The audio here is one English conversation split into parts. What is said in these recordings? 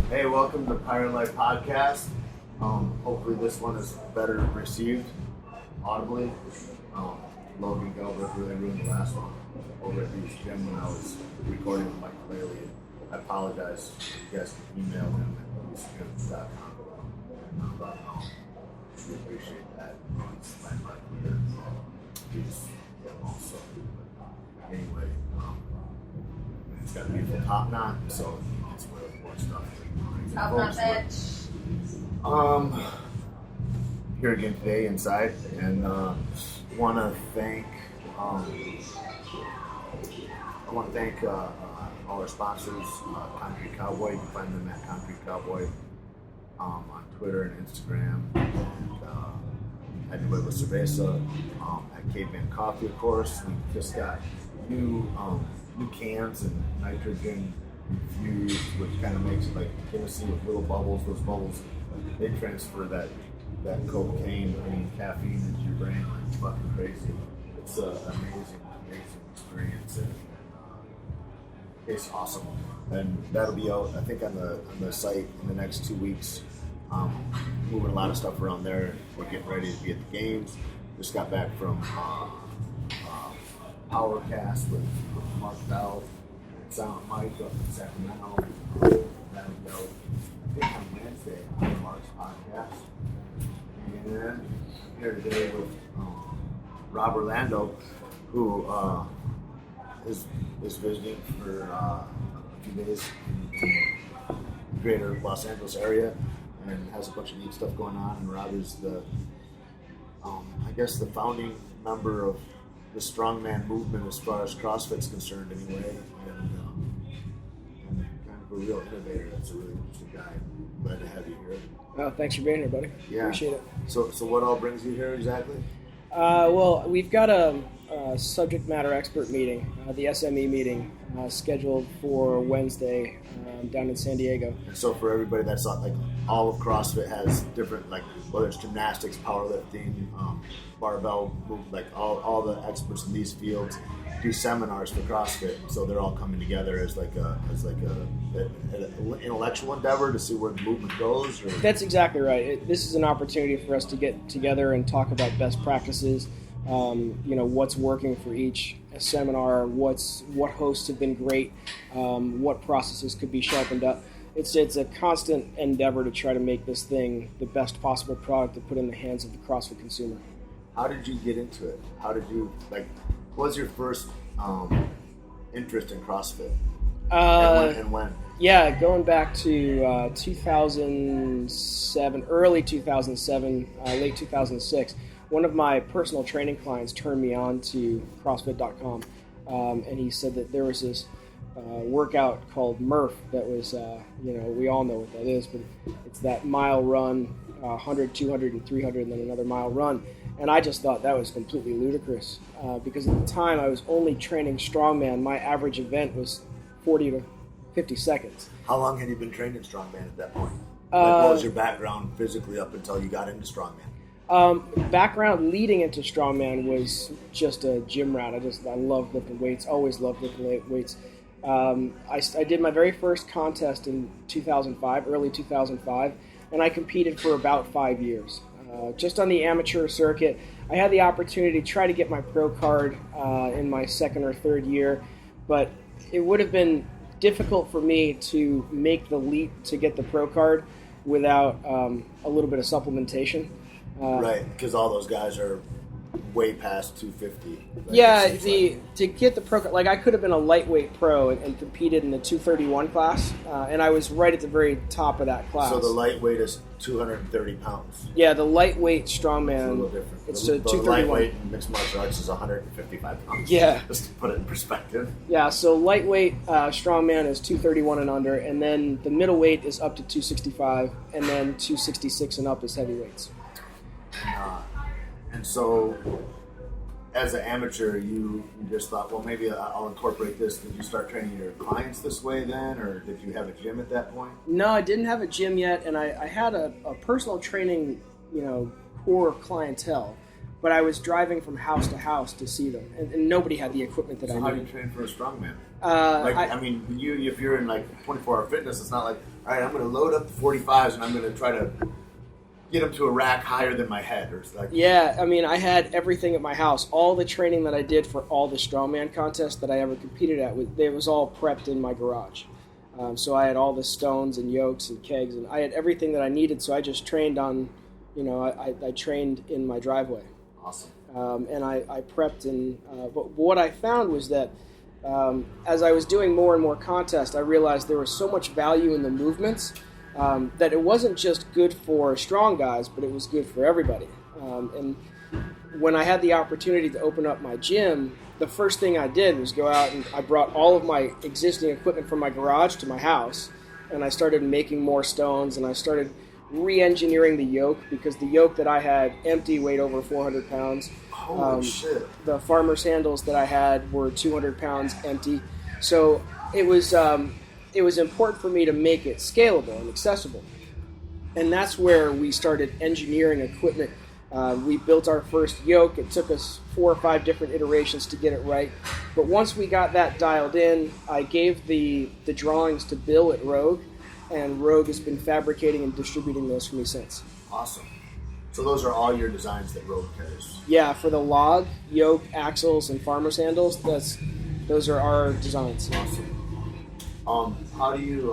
Hey, welcome to Pirate Life Podcast. Hopefully this one is better received audibly. Logan Gilbert really ruined the last one over at Beach Gym when I was recording with Mike Clearly. I apologize. You guys can email him at beachgym.com. But we appreciate that. It's my here. He's also. Anyway, it's got a beautiful top knot, so it's really more stuff. Top knot bitch. Here again today inside, and want to thank all our sponsors. Concrete Cowboy, you can find them at Concrete Cowboy on Twitter and Instagram, and at Nueva Cerveza, at Caveman Coffee, of course. We just got new cans and nitrogen infused, which kind of makes it like chemistry with little bubbles. Those bubbles, they transfer that caffeine into your brain like it's fucking crazy. It's an amazing experience, and it's awesome. And that'll be out, I think, on the site in the next 2 weeks. Moving a lot of stuff around there. We're getting ready to be at the games. Just got back from Powercast with Mark Bell and Silent Mike up in Sacramento. That'll go, I think, on Wednesday on Mark's podcast. And I'm here today with Rob Orlando, who is visiting for a few days in the greater Los Angeles area and has a bunch of neat stuff going on. And Rob is the founding member of the strongman movement as far as CrossFit's concerned anyway, and kind of a real innovator. That's a really interesting guy. Glad to have you here. Oh, thanks for being here, buddy. Yeah. Appreciate it. So what all brings you here exactly? Well, we've got a subject matter expert meeting, the SME meeting, scheduled for Wednesday down in San Diego. And so for everybody that's not, like, all of CrossFit has different, like, whether it's gymnastics, powerlifting, barbell, like all the experts in these fields do seminars for CrossFit. So they're all coming together as an intellectual endeavor to see where the movement goes. Or? That's exactly right. This is an opportunity for us to get together and talk about best practices. What's working for each seminar, what hosts have been great, what processes could be sharpened up. It's a constant endeavor to try to make this thing the best possible product to put in the hands of the CrossFit consumer. How did you get into it? What was your first interest in CrossFit? And when? Yeah, going back to 2007, early 2007, late 2006, one of my personal training clients turned me on to CrossFit.com, and he said that there was this workout called Murph that was, we all know what that is, but it's that mile run, 100, 200, and 300, and then another mile run. And I just thought that was completely ludicrous because at the time I was only training strongman. My average event was 40 to 50 seconds. How long had you been trained in strongman at that point? What was your background physically up until you got into strongman? Background leading into strongman was just a gym rat. I love lifting weights, always loved lifting weights. I did my very first contest in 2005, early 2005, and I competed for about 5 years. Just on the amateur circuit. I had the opportunity to try to get my pro card in my second or third year, but it would have been difficult for me to make the leap to get the pro card without a little bit of supplementation. Right, because all those guys are way past 250. Yeah, to get the pro, like I could have been a lightweight pro and competed in the 231 class, and I was right at the very top of that class. So the lightweight is 230 pounds. Yeah, the lightweight strongman. It's a little different. It's the 231. Lightweight in mixed martial arts is 155 pounds. Yeah. Just to put it in perspective. Yeah, so lightweight strongman is 231 and under, and then the middleweight is up to 265, and then 266 and up is heavyweights. And so, as an amateur, you just thought, well, maybe I'll incorporate this. Did you start training your clients this way then, or did you have a gym at that point? No, I didn't have a gym yet, and I had a personal training, core clientele, but I was driving from house to house to see them, and nobody had the equipment that I needed. How do you train for a strongman? I mean, if you're in like 24-hour fitness, it's not like, all right, I'm going to load up the 45s and I'm going to try to get them to a rack higher than my head, or like. Yeah, I mean, I had everything at my house. All the training that I did for all the strongman contests that I ever competed at, it was all prepped in my garage. So I had all the stones and yokes and kegs, and I had everything that I needed. So I just trained on, I trained in my driveway. Awesome. And I prepped, but what I found was that as I was doing more and more contests, I realized there was so much value in the movements that it wasn't just good for strong guys, but it was good for everybody. And when I had the opportunity to open up my gym, the first thing I did was go out and I brought all of my existing equipment from my garage to my house, and I started making more stones, and I started re-engineering the yoke, because the yoke that I had empty weighed over 400 pounds. Holy shit. The farmer's handles that I had were 200 pounds empty. So it was important for me to make it scalable and accessible. And that's where we started engineering equipment. We built our first yoke. It took us 4 or 5 different iterations to get it right. But once we got that dialed in, I gave the drawings to Bill at Rogue, and Rogue has been fabricating and distributing those for me since. Awesome. So those are all your designs that Rogue carries? Yeah, for the log, yoke, axles, and farmer's handles, those are our designs. Awesome. How do you,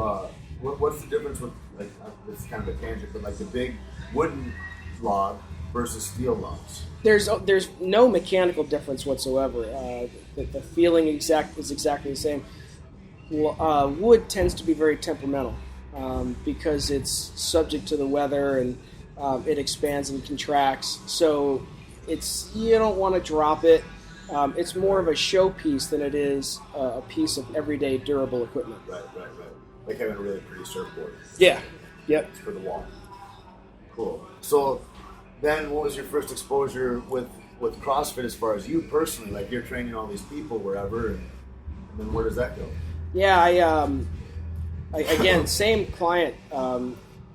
what's the difference with, like, this is kind of a tangent, but like the big wooden log versus steel logs? There's no mechanical difference whatsoever. The feeling is exactly the same. Wood tends to be very temperamental because it's subject to the weather, and it expands and contracts. So you don't want to drop it. It's more of a showpiece than it is a piece of everyday durable equipment. Right. Like having a really pretty surfboard. Yeah. Yep. It's for the wall. Cool. So then what was your first exposure with CrossFit as far as you personally? Like, you're training all these people wherever, and then where does that go? Yeah, again, same client.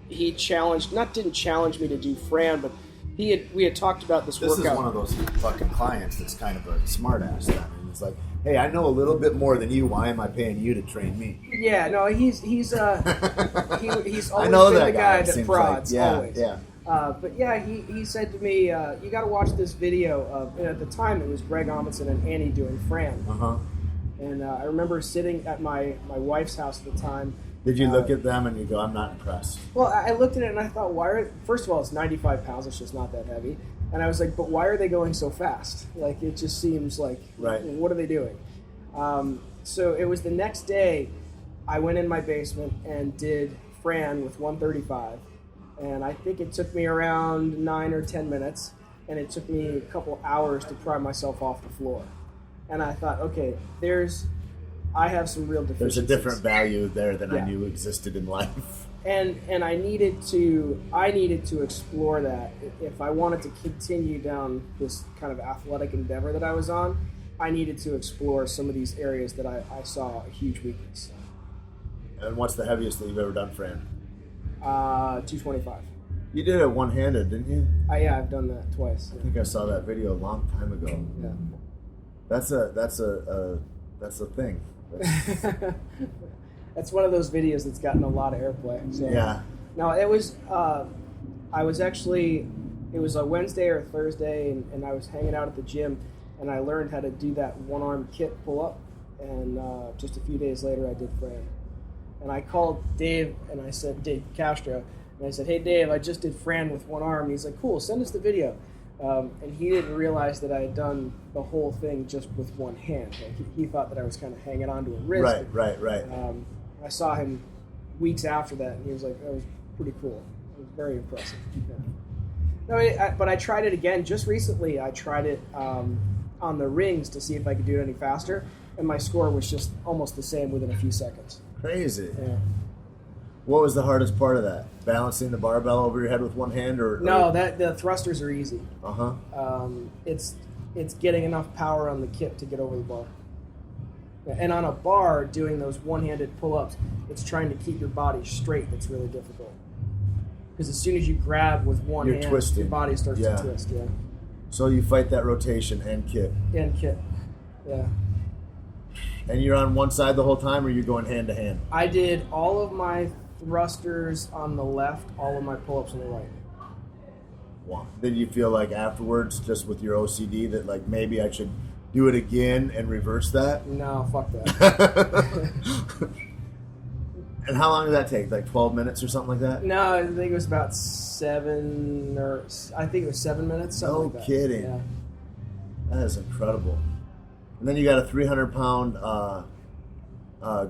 He didn't challenge me to do Fran, but we had talked about this workout. This is one of those fucking clients that's kind of a smart ass. I mean, it's like, hey, I know a little bit more than you. Why am I paying you to train me? Yeah, no, he's always been the guy that prods. Like, yeah, always. Yeah. But yeah, he said to me, you got to watch this video of, and at the time it was Greg Amundsen and Annie doing Fran. Uh-huh. And I remember sitting at my wife's house at the time. Did you look at them and you go, I'm not impressed? Well, I looked at it and I thought, first of all, it's 95 pounds, it's just not that heavy. And I was like, but why are they going so fast? Like, it just seems like, right. What are they doing? So it was the next day, I went in my basement and did Fran with 135. And I think it took me around 9 or 10 minutes, and it took me a couple hours to pry myself off the floor. And I thought, okay, I have some real deficiencies. There's a different value there than I knew existed in life. And I needed to explore that. If I wanted to continue down this kind of athletic endeavor that I was on, I needed to explore some of these areas that I saw a huge weakness. And what's the heaviest that you've ever done, Fran? 225. You did it one-handed, didn't you? Yeah, I've done that twice. I think I saw that video a long time ago. Yeah. That's a thing. That's one of those videos that's gotten a lot of airplay. So. Yeah. No, it was. It was a Wednesday or a Thursday, and I was hanging out at the gym, and I learned how to do that one-arm kit pull-up, and just a few days later, I did Fran. And I called Dave, and I said, Dave Castro, and I said, hey, Dave, I just did Fran with one arm. He's like, cool, send us the video. And he didn't realize that I had done the whole thing just with one hand. Like, he thought that I was kind of hanging onto a wrist. Right. I saw him weeks after that, and he was like, that was pretty cool. It was very impressive. Yeah. No, but I tried it again just recently. I tried it on the rings to see if I could do it any faster, and my score was just almost the same within a few seconds. Crazy. Yeah. What was the hardest part of that? Balancing the barbell over your head with one hand, or no? The thrusters are easy. It's getting enough power on the kit to get over the bar. And on a bar, doing those one-handed pull-ups, it's trying to keep your body straight that's really difficult. Because as soon as you grab with one hand, twisting. Your body starts to twist. Yeah. So you fight that rotation and kit. And kit. Yeah. And you're on one side the whole time, or you're going hand to hand? I did all of my thrusters on the left, all of my pull-ups on the right. Wow. Did you feel like afterwards, just with your OCD, that like maybe I should do it again and reverse that? No, fuck that. And how long did that take? Like 12 minutes or something like that? No, I think it was about 7 minutes. Something No like that. kidding. Yeah. That is incredible. And then you got a 300-pound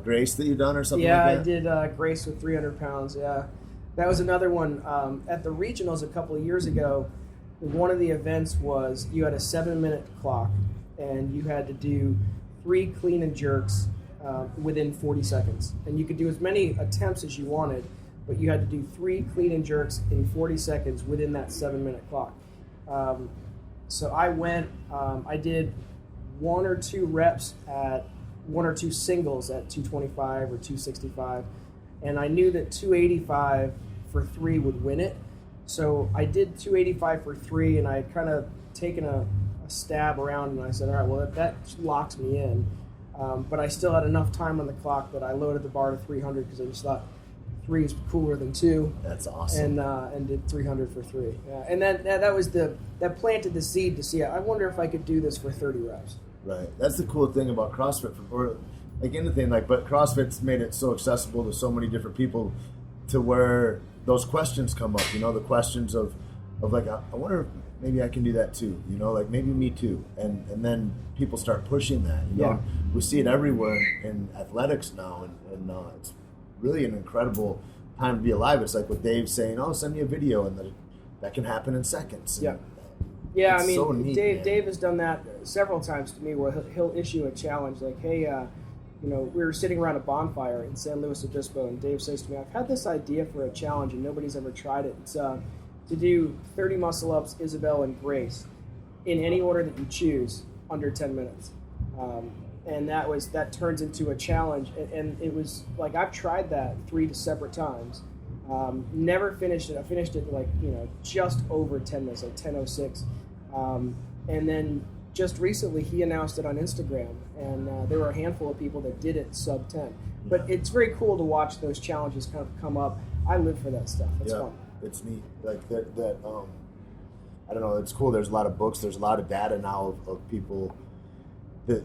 Grace that you've done or something like that? Yeah, I did Grace with 300 pounds, yeah. That was another one. At the regionals a couple of years ago, one of the events was you had a 7-minute clock, and you had to do 3 clean and jerks within 40 seconds. And you could do as many attempts as you wanted, but you had to do 3 clean and jerks in 40 seconds within that 7-minute clock. So I went, I did 1 or 2 reps at 1 or 2 singles at 225 or 265, and I knew that 285 for 3 would win it. So I did 285 for 3, and I had kind of taken a stab around, and I said, all right, well, that locks me in. But I still had enough time on the clock that I loaded the bar to 300 because I just thought 3 is cooler than 2. That's awesome. And did 300 for 3. And that planted the seed to see, I wonder if I could do this for 30 reps. Right. That's the cool thing about CrossFit, or like anything, but CrossFit's made it so accessible to so many different people, to where those questions come up. The questions of like, I wonder if maybe I can do that too. Like maybe me too. And then people start pushing that. Yeah. We see it everywhere in athletics now, and it's really an incredible time to be alive. It's like what Dave's saying, oh, send me a video, and that can happen in seconds. Yeah. Yeah, it's I mean, so neat, Dave has done that several times to me, where he'll issue a challenge like, hey, we were sitting around a bonfire in San Luis Obispo, and Dave says to me, I've had this idea for a challenge, and nobody's ever tried it. It's to do 30 muscle-ups, Isabel, and Grace in any order that you choose under 10 minutes. And that turns into a challenge, and it was like, I've tried that 3 separate times. Never finished it. I finished it like, just over 10 minutes, like 10:06. And then just recently he announced it on Instagram, and there were a handful of people that did it sub 10. But it's very cool to watch those challenges kind of come up. I live for that stuff. It's fun. It's neat. Like that I don't know, it's cool. There's a lot of books, there's a lot of data now of people that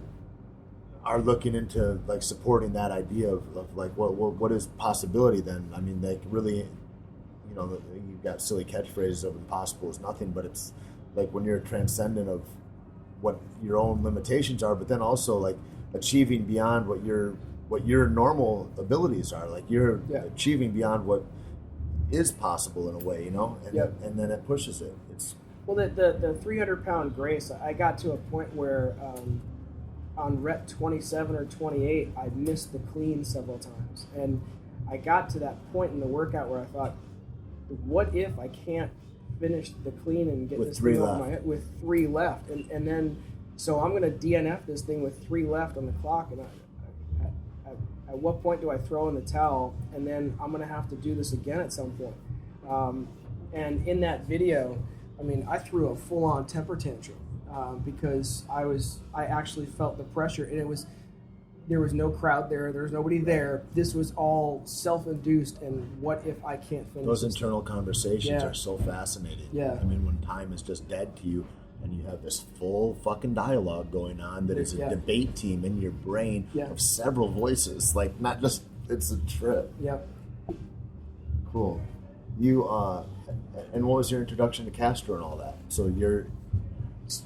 are looking into like supporting that idea of like what is possibility then. I mean, like really, you've got silly catchphrases of impossible is nothing, but it's like when you're transcendent of what your own limitations are, but then also like achieving beyond what your normal abilities are. Like you're achieving beyond what is possible in a way, and then it pushes it. Well, the 300-pound Grace, I got to a point where on rep 27 or 28, I missed the clean several times. And I got to that point in the workout where I thought, what if I can't finish the clean and get this thing off my head with 3 left? And then, so I'm going to DNF this thing with 3 left on the clock. And at what point do I throw in the towel? And then I'm going to have to do this again at some point. And in that video, I mean, I threw a full-on temper tantrum because I actually felt the pressure, and there was no crowd there, there was nobody there. This was all self-induced, and what if I can't finish? Those internal conversations are so fascinating. Yeah. I mean, when time is just dead to you, and you have this full fucking dialogue going on that is a debate team in your brain of several voices, like not just, it's a trip. Yep. Cool. You, and what was your introduction to Castro and all that? So you're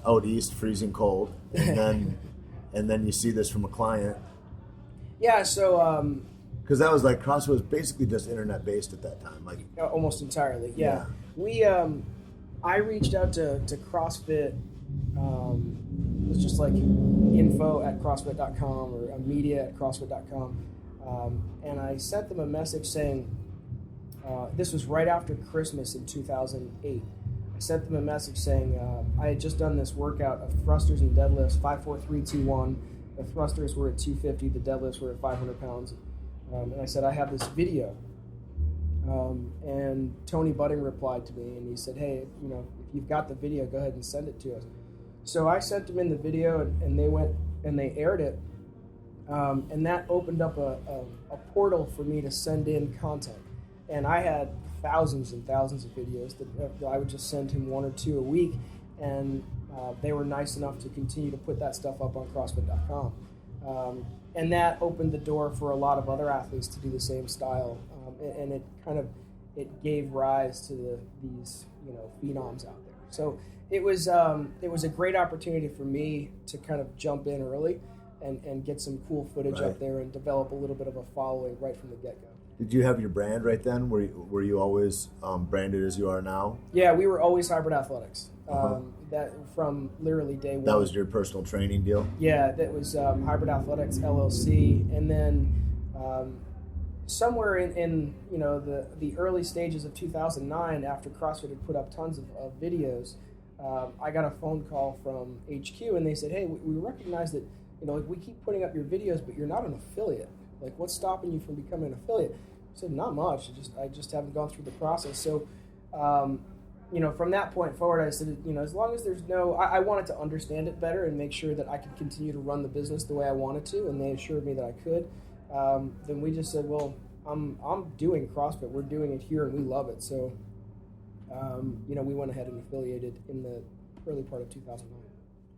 out east, freezing cold, and then you see this from a client. Yeah, so... Because that was like, CrossFit was basically just internet-based at that time. Like almost entirely, yeah. We, I reached out to CrossFit, it was just like info@crossfit.com or media@crossfit.com, and I sent them a message saying, this was right after Christmas in 2008. I sent them a message saying I had just done this workout of thrusters and deadlifts, 5, 4, 3, 2, 1. The thrusters were at 250, the deadlifts were at 500 pounds. And I said, I have this video. And Tony Budding replied to me, and he said, hey, if you've got the video, go ahead and send it to us. So I sent them in the video, and they went and they aired it. And that opened up a portal for me to send in content. And I had thousands and thousands of videos that I would just send him 1 or 2 a week, and they were nice enough to continue to put that stuff up on CrossFit.com. And that opened the door for a lot of other athletes to do the same style, and it gave rise to these phenoms out there. So it was a great opportunity for me to kind of jump in early and get some cool footage Right. up there and develop a little bit of a following right from the get-go. Did you have your brand right then? Were you always branded as you are now? Yeah, we were always Hybrid Athletics. Uh-huh. That from literally day one. That was your personal training deal? Yeah, that was Hybrid Athletics LLC, and then somewhere in the early stages of 2009, after CrossFit had put up tons of videos, I got a phone call from HQ, and they said, "Hey, we recognize that we keep putting up your videos, but you're not an affiliate. Like, what's stopping you from becoming an affiliate?" I said, "Not much. I just haven't gone through the process." So, from that point forward, I said, as long as there's I wanted to understand it better and make sure that I could continue to run the business the way I wanted to, and they assured me that I could. Then we just said, well, I'm doing CrossFit. We're doing it here, and we love it. So, we went ahead and affiliated in the early part of 2009.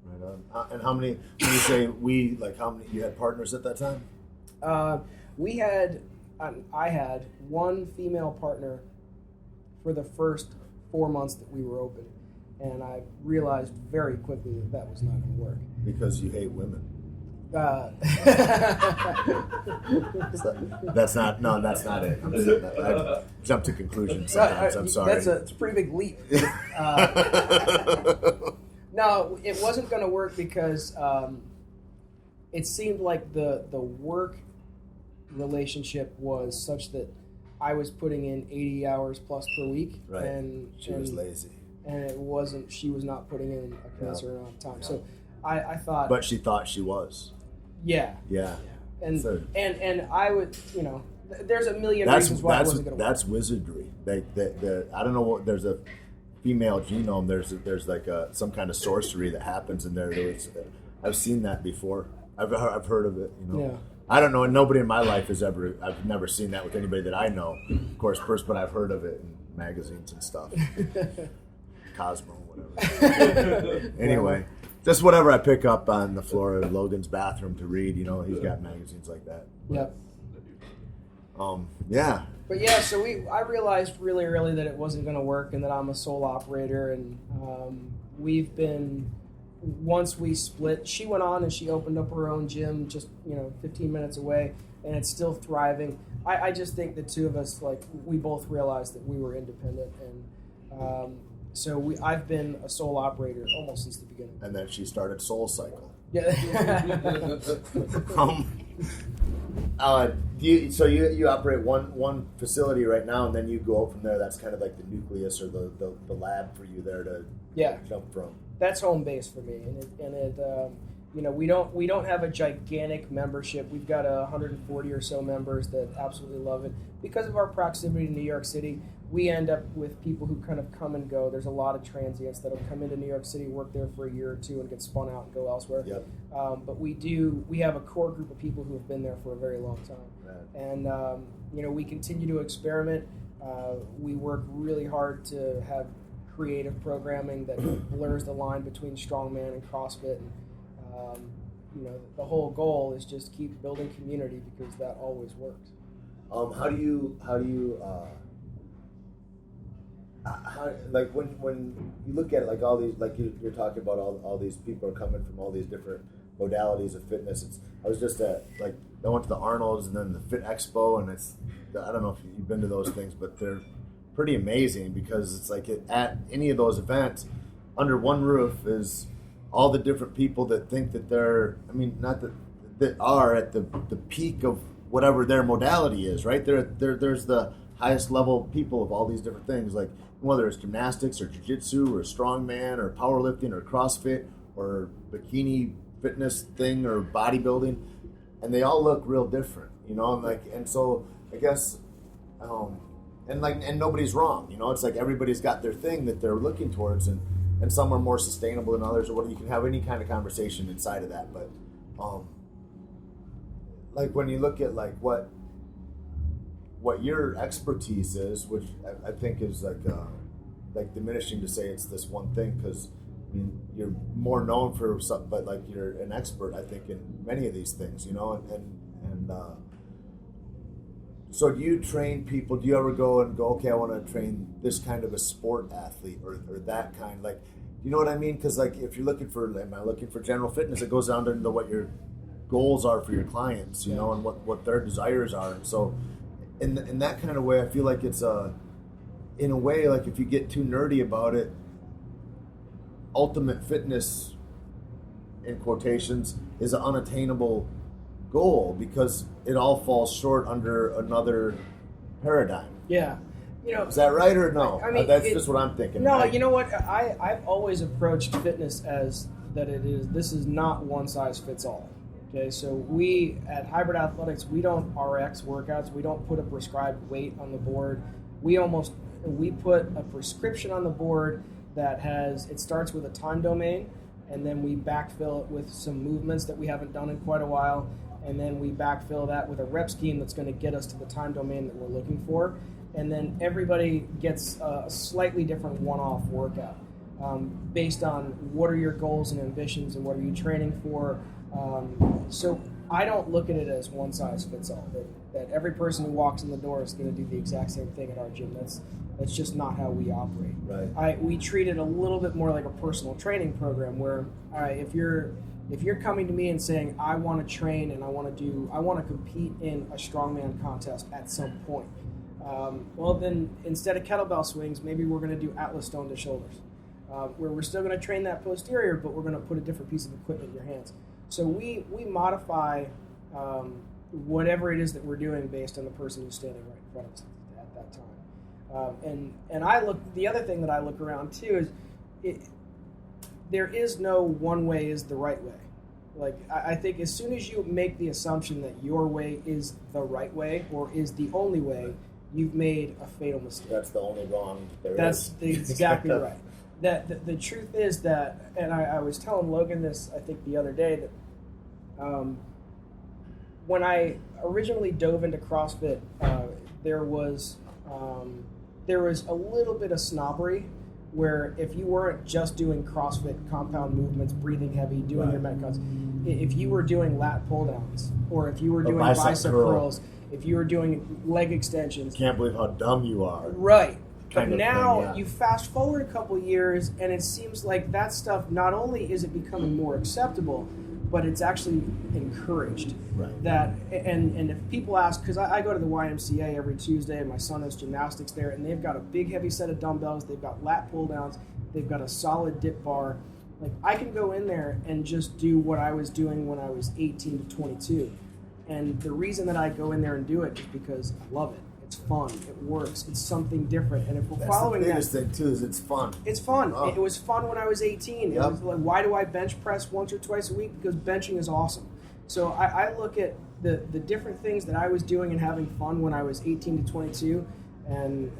Right on. And how many? When you say we, like how many? You had partners at that time? I had one female partner for the first 4 months that we were open, and I realized very quickly that was not going to work. Because you hate women. That's not it. I jump to conclusions sometimes. I'm sorry. It's a pretty big leap. No, it wasn't going to work because it seemed like the work relationship was such that I was putting in 80 hours plus per week, right. and she was lazy, and she was not putting in a commensurate amount of time. Yeah. So I thought, but she thought she was. Yeah. And I would, there's a million reasons why I wasn't going to work. That's wizardry. I don't know what, there's a female genome. There's like some kind of sorcery that happens in there. I've seen that before. I've heard of it. Yeah. I don't know. Nobody in my life I've never seen that with anybody that I know. Of course, first, but I've heard of it in magazines and stuff. Cosmo, whatever. Anyway, just whatever I pick up on the floor of Logan's bathroom to read. He's got magazines like that. Yep. Yeah. But yeah, so I realized really early that it wasn't going to work, and that I'm a sole operator, and we've been. Once we split, she went on and she opened up her own gym just 15 minutes away, and it's still thriving. I just think the two of us, we both realized that we were independent, and so I've been a sole operator almost since the beginning. And then she started Soul Cycle. Yeah. So you operate one facility right now, and then you go from there. That's kind of like the nucleus or the lab for you there to jump from. That's home base for me, we don't have a gigantic membership. We've got 140 or so members that absolutely love it. Because of our proximity to New York City, we end up with people who kind of come and go. There's a lot of transients that'll come into New York City, work there for a year or two, and get spun out and go elsewhere. Yep. But we have a core group of people who have been there for a very long time. Right. And we continue to experiment. We work really hard to have creative programming that blurs the line between strongman and CrossFit. And, the whole goal is just keep building community, because that always works. How do you when you look at it, like all these, like you're talking about all these people are coming from all these different modalities of fitness. I was just I went to the Arnold's and then the Fit Expo, and I don't know if you've been to those things, but they're pretty amazing, because it's like at any of those events, under one roof is all the different people that think that that are at the peak of whatever their modality is, right? There's the highest level people of all these different things, like whether it's gymnastics or jiu-jitsu or strongman or powerlifting or CrossFit or bikini fitness thing or bodybuilding, and they all look real different, and so I guess and nobody's wrong, it's like everybody's got their thing that they're looking towards, and some are more sustainable than others, or what, you can have any kind of conversation inside of that, but like when you look at like what your expertise is, which I think is like diminishing to say it's this one thing, because I mean you're more known for something, but like you're an expert, I think, in many of these things, you know, and so do you train people? Do you ever go, okay, I want to train this kind of a sport athlete or that kind, like, you know what I mean? Because like if you're looking for, am I looking for general fitness? It goes down to what your goals are for your clients, you know, and what their desires are. And so in that kind of way, I feel like it's in a way, like if you get too nerdy about it, ultimate fitness, in quotations, is an unattainable goal because it all falls short under another paradigm. Yeah. You know, is that right or no? I mean, that's just what I'm thinking. No, you know what? I've always approached fitness as that this is not one size fits all. Okay, so we at Hybrid Athletics, we don't RX workouts. We don't put a prescribed weight on the board. We put a prescription on the board that it starts with a time domain, and then we backfill it with some movements that we haven't done in quite a while, and then we backfill that with a rep scheme that's going to get us to the time domain that we're looking for, and then everybody gets a slightly different one-off workout based on what are your goals and ambitions and what are you training for. So I don't look at it as one size fits all, that every person who walks in the door is going to do the exact same thing at our gym. That's just not how we operate. Right. We treat it a little bit more like a personal training program where, all right, if you're coming to me and saying, I want to train and I want to compete in a strongman contest at some point, well then instead of kettlebell swings, maybe we're going to do Atlas stone to shoulders, where we're still going to train that posterior, but we're going to put a different piece of equipment in your hands. So we modify whatever it is that we're doing based on the person who's standing right in front of us at that time. And the other thing that I look around too is there is no one way is the right way. Like I think as soon as you make the assumption that your way is the right way or is the only way, you've made a fatal mistake. That's the only wrong there That's is. exactly right. That the truth is that, and I was telling Logan this, I think the other day, that when I originally dove into CrossFit, there was a little bit of snobbery where if you weren't just doing CrossFit compound movements, breathing heavy, doing your metcons, if you were doing lat pull downs or if you were doing bicep curls, if you were doing leg extensions, Can't believe how dumb you are. right. But Kind of now thing, yeah. you fast forward a couple years, and it seems like that stuff, not only is it becoming more acceptable, but it's actually encouraged. Right. And if people ask, because I go to the YMCA every Tuesday, and my son has gymnastics there, and they've got a big heavy set of dumbbells, they've got lat pull downs, they've got a solid dip bar. Like I can go in there and just do what I was doing when I was 18 to 22. And the reason that I go in there and do it is because I love it. It's fun. It works. It's something different. And if we're following that, the biggest thing too is it's fun. it's fun. Oh. It was fun when I was 18. It Yep. was like, why do I bench press once or twice a week? Because benching is awesome. So I look at the different things that I was doing and having fun when I was 18 to 22, and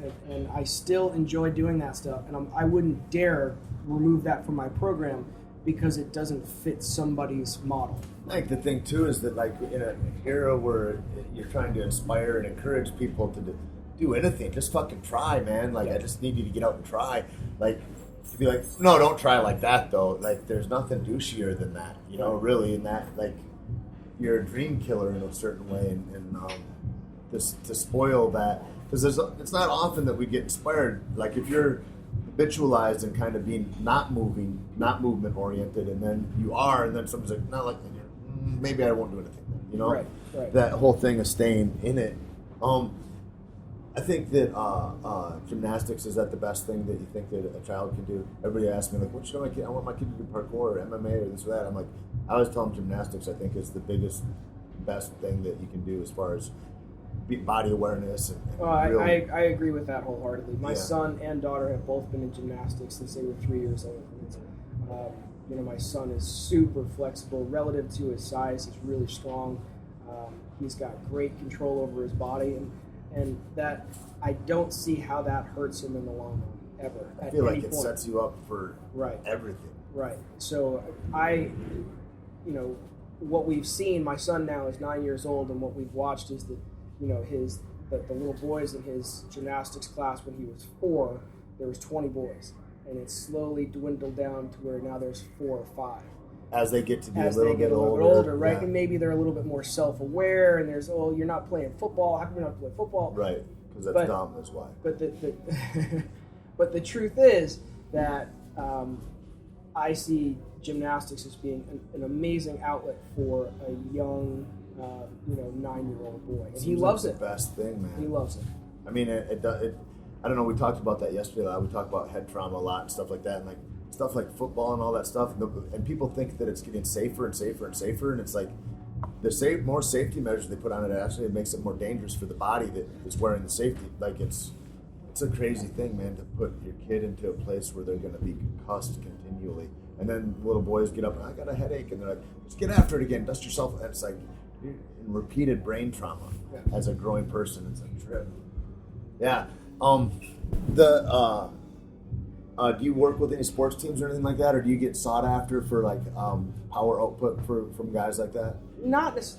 I still enjoy doing that stuff. And I wouldn't dare remove that from my program because it doesn't fit somebody's model. I think the thing too is that like in an era where you're trying to inspire and encourage people to do anything, just fucking try, man. Like I just need you to get out and try. Like to be like, no, don't try like that though. Like there's nothing douchier than that, you know, really. And that like you're a dream killer in a certain way, and to spoil that, because it's not often that we get inspired. Like if you're habitualized and kind of being not movement oriented, and then you are, and then someone's like, no, like maybe I won't do anything then, you know? Right. That whole thing of staying in it. I think that gymnastics, is that the best thing that you think that a child can do? Everybody asks me, like, what should my kid? I want my kid to do parkour or MMA or this or that. I'm like, I always tell them gymnastics, I think, is the best thing that you can do as far as body awareness. I agree with that wholeheartedly. My son and daughter have both been in gymnastics since they were 3 years old. My son is super flexible relative to his size. He's really strong. He's got great control over his body, and that I don't see how that hurts him in the long run ever. I feel like it sets you up for everything. Right. So what we've seen, my son now is 9 years old, and what we've watched is that, the little boys in his gymnastics class when he was 4, there was 20 boys, and it's slowly dwindled down to where now there's 4 or 5. As they get to be a As little they get bit a little bit older, right? Yeah. And maybe they're a little bit more self-aware, and there's, you're not playing football. How come you're not playing football? Right, because that's dumb, that's why. But but the truth is that I see gymnastics as being an amazing outlet for a young, 9-year-old boy. And he loves it. The best thing, man. He loves it. I mean, it I don't know, we talked about that yesterday. We talked about head trauma a lot and stuff like that, and like stuff like football and all that stuff. And people think that it's getting safer and safer and safer, and it's like the more safety measures they put on it, actually it makes it more dangerous for the body that is wearing the safety. Like it's a crazy thing, man, to put your kid into a place where they're going to be concussed continually. And then little boys get up and I got a headache, and they're like, just get after it again, dust yourself. And it's like repeated brain trauma as a growing person. It's a trip. Yeah. Do you work with any sports teams or anything like that, or do you get sought after for like power output from guys like that?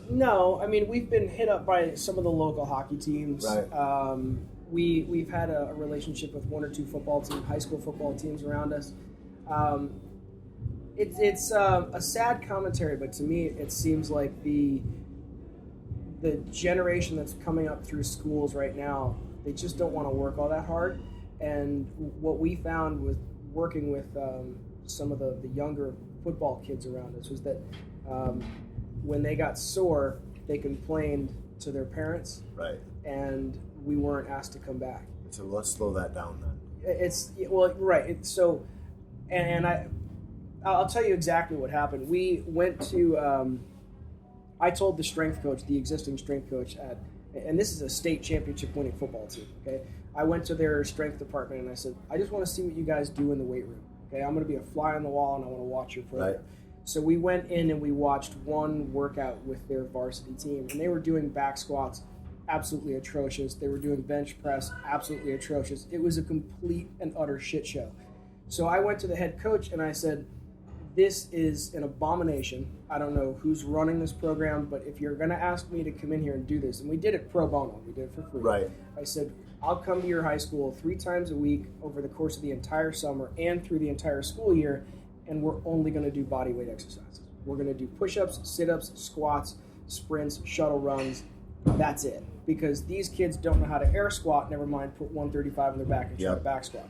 No. I mean, we've been hit up by some of the local hockey teams. Right. We've had a relationship with 1 or 2 high school football teams around us. It's a sad commentary, but to me, it seems like the generation that's coming up through schools right now, they just don't want to work all that hard. And what we found with working with some of the younger football kids around us was that when they got sore, they complained to their parents. Right. And we weren't asked to come back. So let's slow that down then. I'll tell you exactly what happened. We went to, I told the existing strength coach and this is a state championship winning football team, okay? I went to their strength department and I said, I just want to see what you guys do in the weight room, okay? I'm going to be a fly on the wall and I want to watch your program. Right. So we went in and we watched one workout with their varsity team, and they were doing back squats absolutely atrocious. They were doing bench press absolutely atrocious. It was a complete and utter shit show. So I went to the head coach and I said, this is an abomination. I don't know who's running this program, but if you're going to ask me to come in here and do this, and we did it pro bono, we did it for free. Right. I said, I'll come to your high school 3 times a week over the course of the entire summer and through the entire school year, and we're only going to do body weight exercises. We're going to do push-ups, sit-ups, squats, sprints, shuttle runs. That's it. Because these kids don't know how to air squat, never mind put 135 on their back and try to back squat.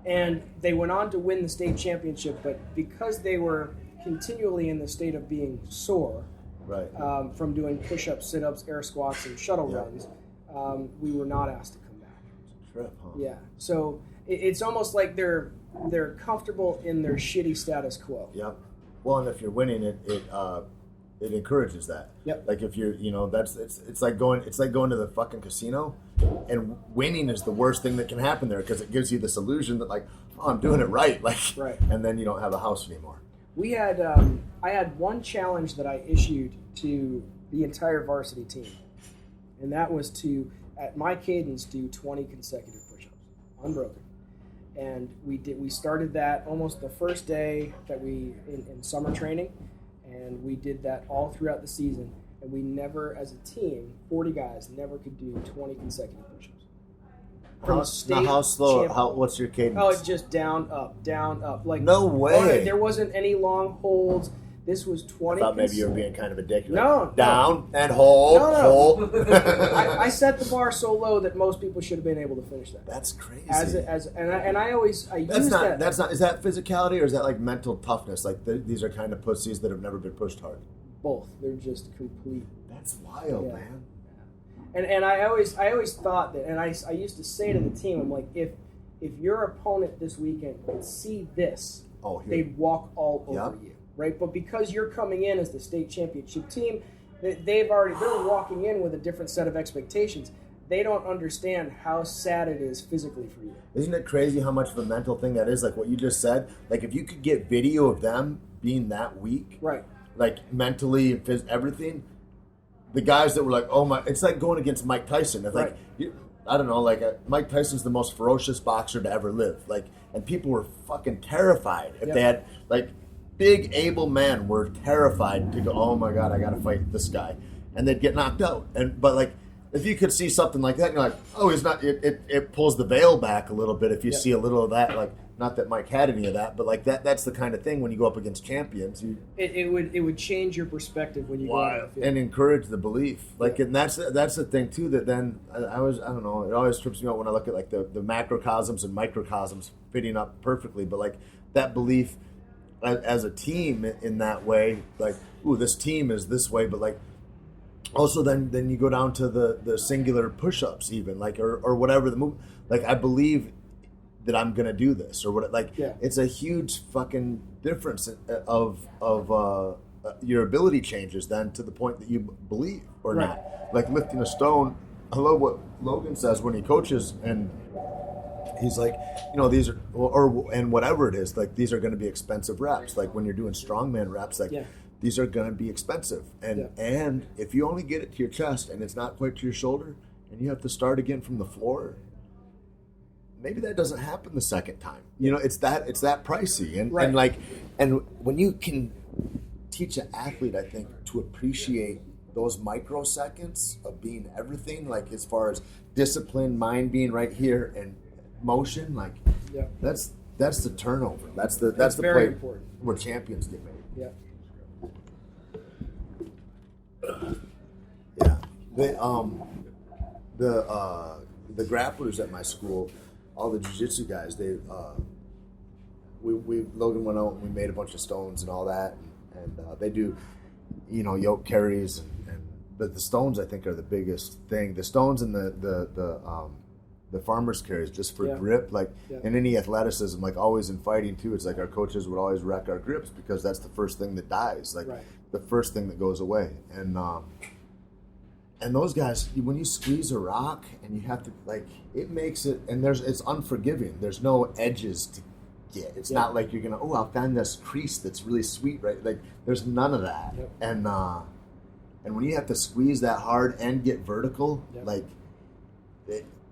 And they went on to win the state championship, but because they were continually in the state of being sore, right, from doing push-ups, sit-ups, air squats, and shuttle runs, we were not asked to come back. Trip, huh? Yeah. So it's almost like they're comfortable in their shitty status quo. Yep. Well, and if you're winning, it encourages that. Yep. Like if you're, it's like going to the fucking casino, and winning is the worst thing that can happen there because it gives you this illusion that like, oh, I'm doing it right. Like, right. And then you don't have a house anymore. We had, I had one challenge that I issued to the entire varsity team, and that was to, at my cadence, do 20 consecutive push-ups, unbroken. And we started that almost the first day that we in summer training, and we did that all throughout the season. And we never, as a team, 40 guys, never could do 20 consecutive push-ups. How slow? What's your cadence? Oh, it's just down, up. Like no way. There wasn't any long holds. This was 20. I thought maybe you were being kind of a dick. No. Down and hold, hold. I set the bar so low that most people should have been able to finish that. That's crazy. I use that. That's not. Is that physicality or is that like mental toughness? Like these are kind of pussies that have never been pushed hard. Both. They're just complete. That's wild, man. And I always thought that, and I used to say to the team, I'm like, if your opponent this weekend could see this, they'd walk all over you. Right, but because you're coming in as the state championship team, they're walking in with a different set of expectations. They don't understand how sad it is physically for you. Isn't it crazy how much of a mental thing that is? Like what you just said. Like if you could get video of them being that weak, right? Like mentally and everything. The guys that were like, oh my, it's like going against Mike Tyson. It's like I don't know, like Mike Tyson's the most ferocious boxer to ever live. Like, and people were fucking terrified if they had like. big, able men were terrified to go, oh my God, I got to fight this guy. And they'd get knocked out. But like, if you could see something like that, you're like, oh, he's not, it pulls the veil back a little bit if you see a little of that. Like, not that Mike had any of that, but like that's the kind of thing when you go up against champions. It would change your perspective when you go out on the field. And encourage the belief. Like, and that's the thing too, that then I don't know, it always trips me out when I look at like the macrocosms and microcosms fitting up perfectly, but like that belief as a team in that way, like, ooh, this team is this way, but like also then you go down to the singular push-ups even, like, or whatever the move, like, I believe that I'm gonna do this or what, like, it's a huge fucking difference of your ability changes then to the point that you believe or not. Like lifting a stone, I love what Logan says when he coaches, and he's like, these are, and whatever it is, like, these are going to be expensive reps. Like when you're doing strongman reps, like these are going to be expensive. And if you only get it to your chest and it's not quite to your shoulder and you have to start again from the floor, maybe that doesn't happen the second time. It's that pricey. And when you can teach an athlete, I think, to appreciate those microseconds of being everything, like as far as discipline, mind being right here, and motion, like that's the turnover. That's the very play important where champions get made. The grapplers at my school, all the jiu-jitsu guys, Logan went out and we made a bunch of stones and all that, and they do yoke carries, but the stones, I think, are the biggest thing. The stones and the farmer's carries, just for grip, like, and any athleticism, like always in fighting too, it's like our coaches would always wreck our grips because that's the first thing that dies, like the first thing that goes away. And those guys, when you squeeze a rock and you have to, like, it makes it, and it's unforgiving. There's no edges to get. It's not like you're gonna, I'll find this crease that's really sweet, right? Like, there's none of that. And when you have to squeeze that hard and get vertical, like,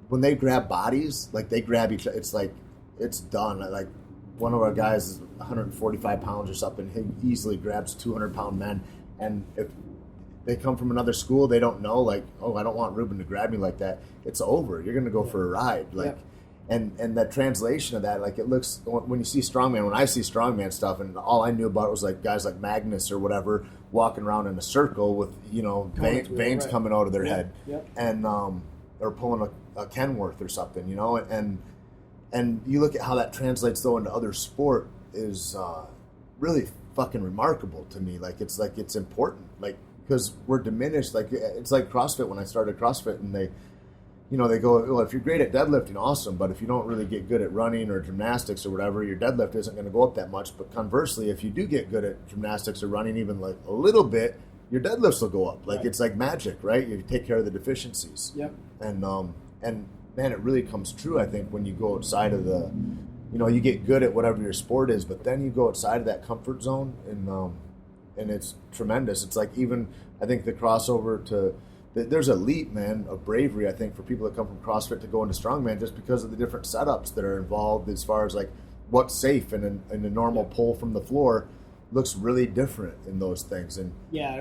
when they grab bodies, like, they grab each other, it's like, it's done. Like, one of our guys is 145 pounds or something. He easily grabs 200-pound men. And if they come from another school, they don't know, like, I don't want Ruben to grab me like that. It's over. You're going to go for a ride. Like, and that translation of that, like, it looks, when you see strongman, when I see strongman stuff, and all I knew about it was like guys like Magnus or whatever walking around in a circle with, veins coming out of their head. And, or pulling a Kenworth or something, and you look at how that translates though into other sport is really fucking remarkable to me. Like, it's important, like, because we're diminished. Like, it's like CrossFit. When I started CrossFit, and they go, well, if you're great at deadlifting, awesome, but if you don't really get good at running or gymnastics or whatever, your deadlift isn't going to go up that much. But conversely, if you do get good at gymnastics or running, even like a little bit, your deadlifts will go up. Like, it's like magic, right? You take care of the deficiencies. And man, it really comes true, I think, when you go outside of the, you get good at whatever your sport is, but then you go outside of that comfort zone, and it's tremendous. It's like, even, I think, the crossover to, there's a leap, man, of bravery, I think, for people that come from CrossFit to go into strongman, just because of the different setups that are involved as far as like what's safe, and a normal pull from the floor looks really different in those things. And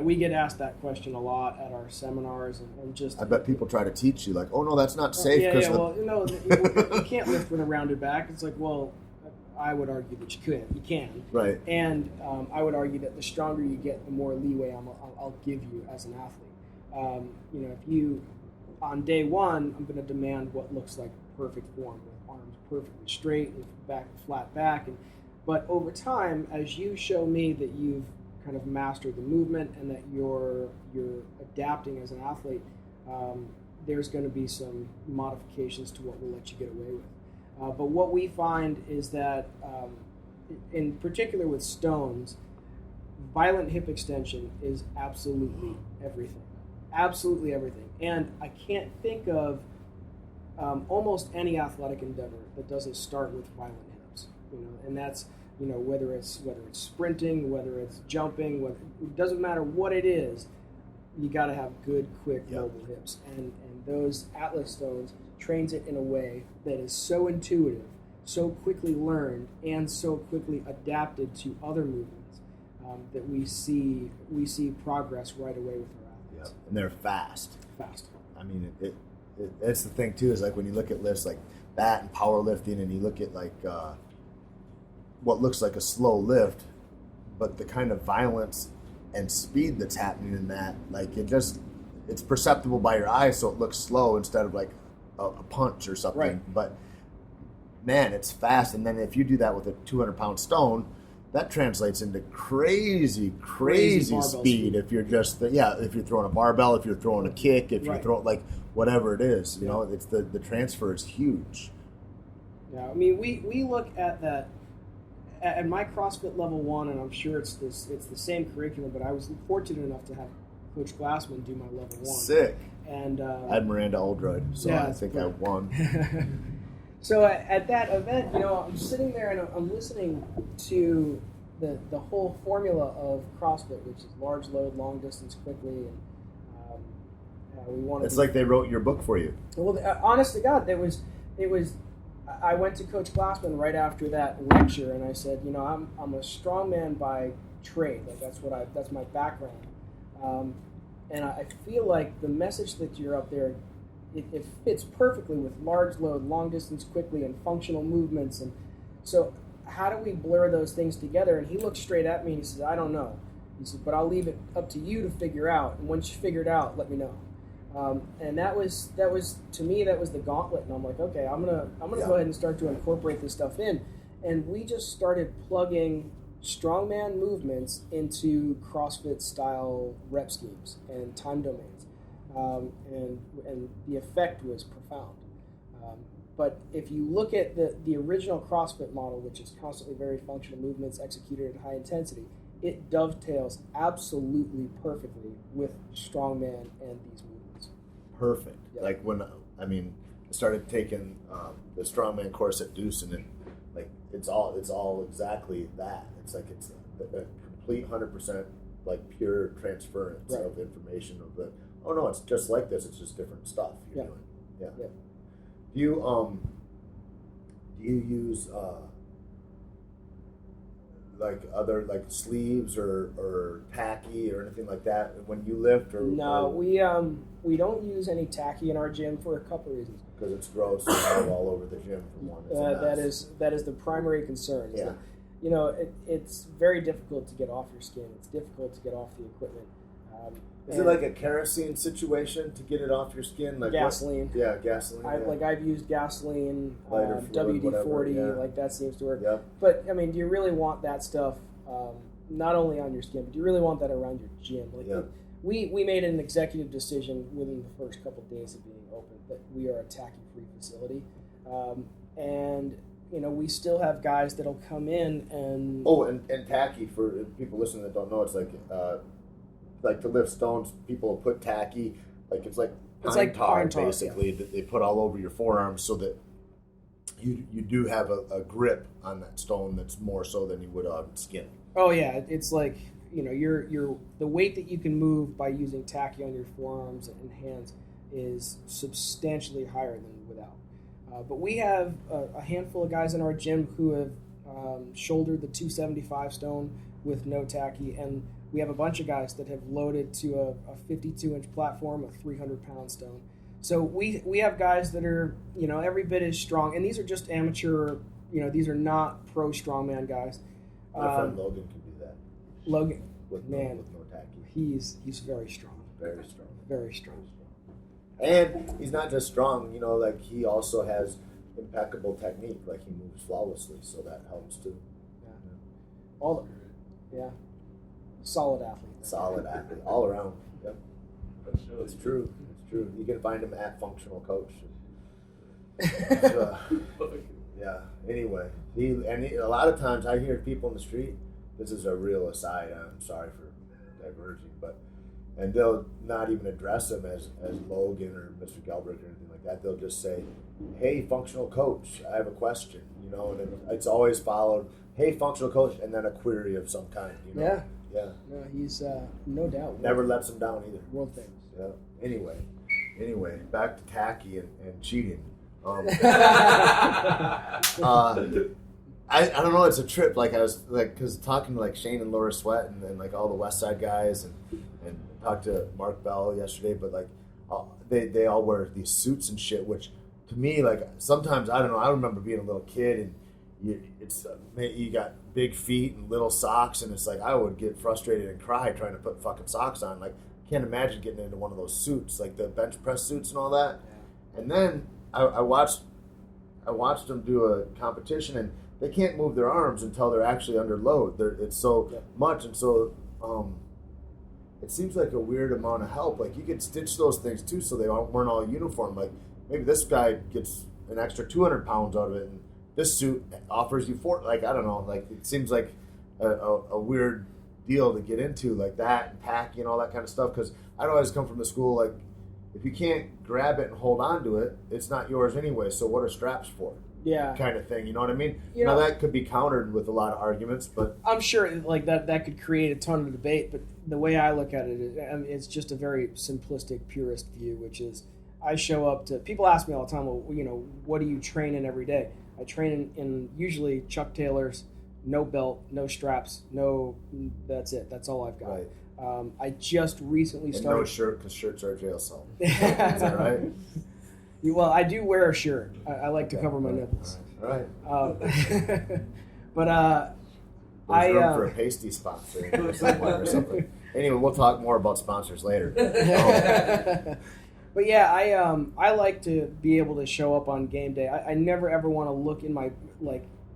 we get asked that question a lot at our seminars, and just, I bet people try to teach you, like, no, that's not safe. You can't lift with a rounded back. It's like, well, I would argue that you can. Right. And I would argue that the stronger you get, the more leeway I'll give you as an athlete. If you, on day one, I'm going to demand what looks like perfect form, with arms perfectly straight and back flat back, but over time, as you show me that you've kind of mastered the movement and that you're adapting as an athlete, there's going to be some modifications to what we'll let you get away with. But what we find is that, in particular with stones, violent hip extension is absolutely everything. Absolutely everything. And I can't think of almost any athletic endeavor that doesn't start with violent hips. And that's, whether it's sprinting, whether it's jumping, it doesn't matter what it is, you got to have good, quick, mobile hips. And those Atlas stones trains it in a way that is so intuitive, so quickly learned, and so quickly adapted to other movements that we see progress right away with our athletes. And they're fast. Fast. I mean, that's the thing too. Is like when you look at lifts like that and powerlifting, and you look at like what looks like a slow lift, but the kind of violence and speed that's happening in that, like it's perceptible by your eyes, so it looks slow instead of like a punch or something. Right. But man, it's fast. And then if you do that with a 200-pound stone, that translates into crazy speed. If you're just if you're throwing a barbell, if you're throwing a kick, if you're throwing like whatever it is, you know, it's the transfer is huge. Yeah, I mean, we look at that at my CrossFit level 1, and I'm sure it's the same curriculum. But I was fortunate enough to have Coach Glassman do my level 1. Sick. And I had Miranda Oldroyd, so I think I won. So at that event, you know, I'm sitting there and I'm listening to the whole formula of CrossFit, which is large load, long distance, quickly, and we want. It's like they wrote your book for you. Well, honest to God, it was. I went to Coach Glassman right after that lecture, and I said, you know, I'm a strongman by trade. Like that's my background, and I feel like the message that you're up there. It fits perfectly with large load, long distance, quickly, and functional movements. And so how do we blur those things together? And he looked straight at me and he said, I don't know. He said, but I'll leave it up to you to figure out. And once you figure it out, let me know. And that was to me, that was the gauntlet. And I'm like, okay, I'm gonna go ahead and start to incorporate this stuff in. And we just started plugging strongman movements into CrossFit style rep schemes and time domains. And the effect was profound. But if you look at the original CrossFit model, which is constantly very functional movements executed at high intensity, it dovetails absolutely perfectly with strongman and these movements. Perfect. Yep. Like when I started taking the strongman course at Deuce, and like it's all exactly that. It's like it's a complete 100% like pure transference of information of the. Oh no, it's just like this. It's just different stuff you're doing. Yeah. Do you use like other like sleeves or tacky or anything like that when you lift? Or no, we don't use any tacky in our gym for a couple reasons. Because it's gross and have all over the gym for one. That is the primary concern. Yeah. That, you know, it's very difficult to get off your skin. It's difficult to get off the equipment. Is it like a kerosene situation to get it off your skin? Like gasoline. Gasoline. I've used gasoline, fluid, WD-40, whatever, like that seems to work. Yep. But I mean, do you really want that stuff not only on your skin, but do you really want that around your gym? Like we made an executive decision within the first couple of days of being open that we are a tacky-free facility, and you know, we still have guys that'll come in and and tacky, for people listening that don't know, it's like to lift stones, people will put tacky, like it's like pine tar basically, that they put all over your forearms so that you do have a grip on that stone that's more so than you would on skin. Oh yeah, it's like, you know, you're the weight that you can move by using tacky on your forearms and hands is substantially higher than without. But we have a handful of guys in our gym who have shouldered the 275 stone with no tacky, and we have a bunch of guys that have loaded to a 52-inch platform, a 300-pound stone. So we have guys that are, you know, every bit as strong, and these are just amateur, you know, these are not pro strongman guys. My friend Logan can do that. Logan, with no tacky. He's very strong. Very strong. Very strong. And he's not just strong, you know, like he also has impeccable technique, like he moves flawlessly, so that helps too. Yeah. Solid athlete, all around. Yep. It's true. You can find him at Functional Coach. Yeah. Anyway, a lot of times I hear people in the street. This is a real aside. I'm sorry for diverging, and they'll not even address him as Logan or Mr. Gelbrick or anything like that. They'll just say, "Hey, Functional Coach, I have a question." You know, and it's always followed, "Hey, Functional Coach," and then a query of some kind. You know? Yeah. Yeah. No, he's no doubt. Never lets him down either. World famous. Yeah. Anyway, back to tacky and cheating. I don't know. It's a trip. Like I was like, because talking to like Shane and Laura Sweat and like all the West Side guys and talked to Mark Bell yesterday, but like they all wear these suits and shit, which to me, like sometimes I don't know. I remember being a little kid and you got big feet and little socks, and it's like I would get frustrated and cry trying to put fucking socks on. Like I can't imagine getting into one of those suits, like the bench press suits and all that. Yeah. And then I watched them do a competition, and they can't move their arms until they're actually under load. It's so much, and so it seems like a weird amount of help. Like you could stitch those things too, so they weren't all uniform. Like maybe this guy gets an extra 200 pounds out of it, and this suit offers you like I don't know. Like it seems like a weird deal to get into, like that and packing and all that kind of stuff. Because I'd always come from the school like, if you can't grab it and hold on to it, it's not yours anyway. So what are straps for? Yeah, kind of thing. You know what I mean? Now that could be countered with a lot of arguments, but I'm sure like that could create a ton of debate. But the way I look at it, it's just a very simplistic, purist view, which is I show up to people ask me all the time, well, what do you train in every day? I train in usually Chuck Taylors, no belt, no straps, that's it. That's all I've got. Right. I just recently started. No shirt, because shirts are jail cell. Is that right? Well, I do wear a shirt. I like to cover my nipples. All right. But there's room for a pasty sponsor or something. Anyway, we'll talk more about sponsors later. But yeah, I like to be able to show up on game day. I never ever want to look in my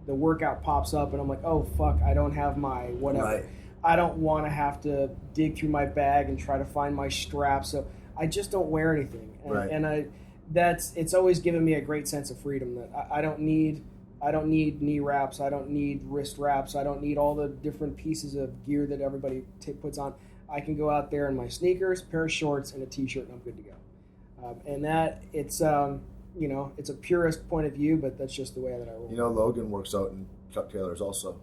the workout pops up and I'm like, oh fuck, I don't have my whatever. Right. I don't want to have to dig through my bag and try to find my strap. So I just don't wear anything, and it's always given me a great sense of freedom that I don't need knee wraps, I don't need wrist wraps, I don't need all the different pieces of gear that everybody puts on. I can go out there in my sneakers, pair of shorts, and a t-shirt, and I'm good to go. And that it's it's a purist point of view, but that's just the way that I roll. Logan works out in Chuck Taylor's also.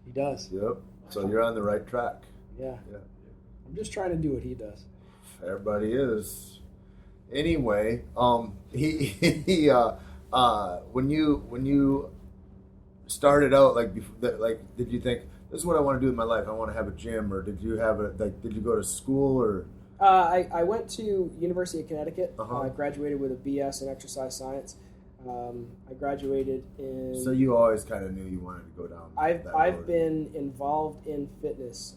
He does. Yep. So you're on the right track. Yeah. I'm just trying to do what he does. Everybody is. Anyway, when you started out, did you think this is what I want to do with my life? I want to have a gym, or did you did you go to school or? I went to University of Connecticut. I graduated with a BS in exercise science. I graduated in. So you always kind of knew you wanted to go down. I've been involved in fitness.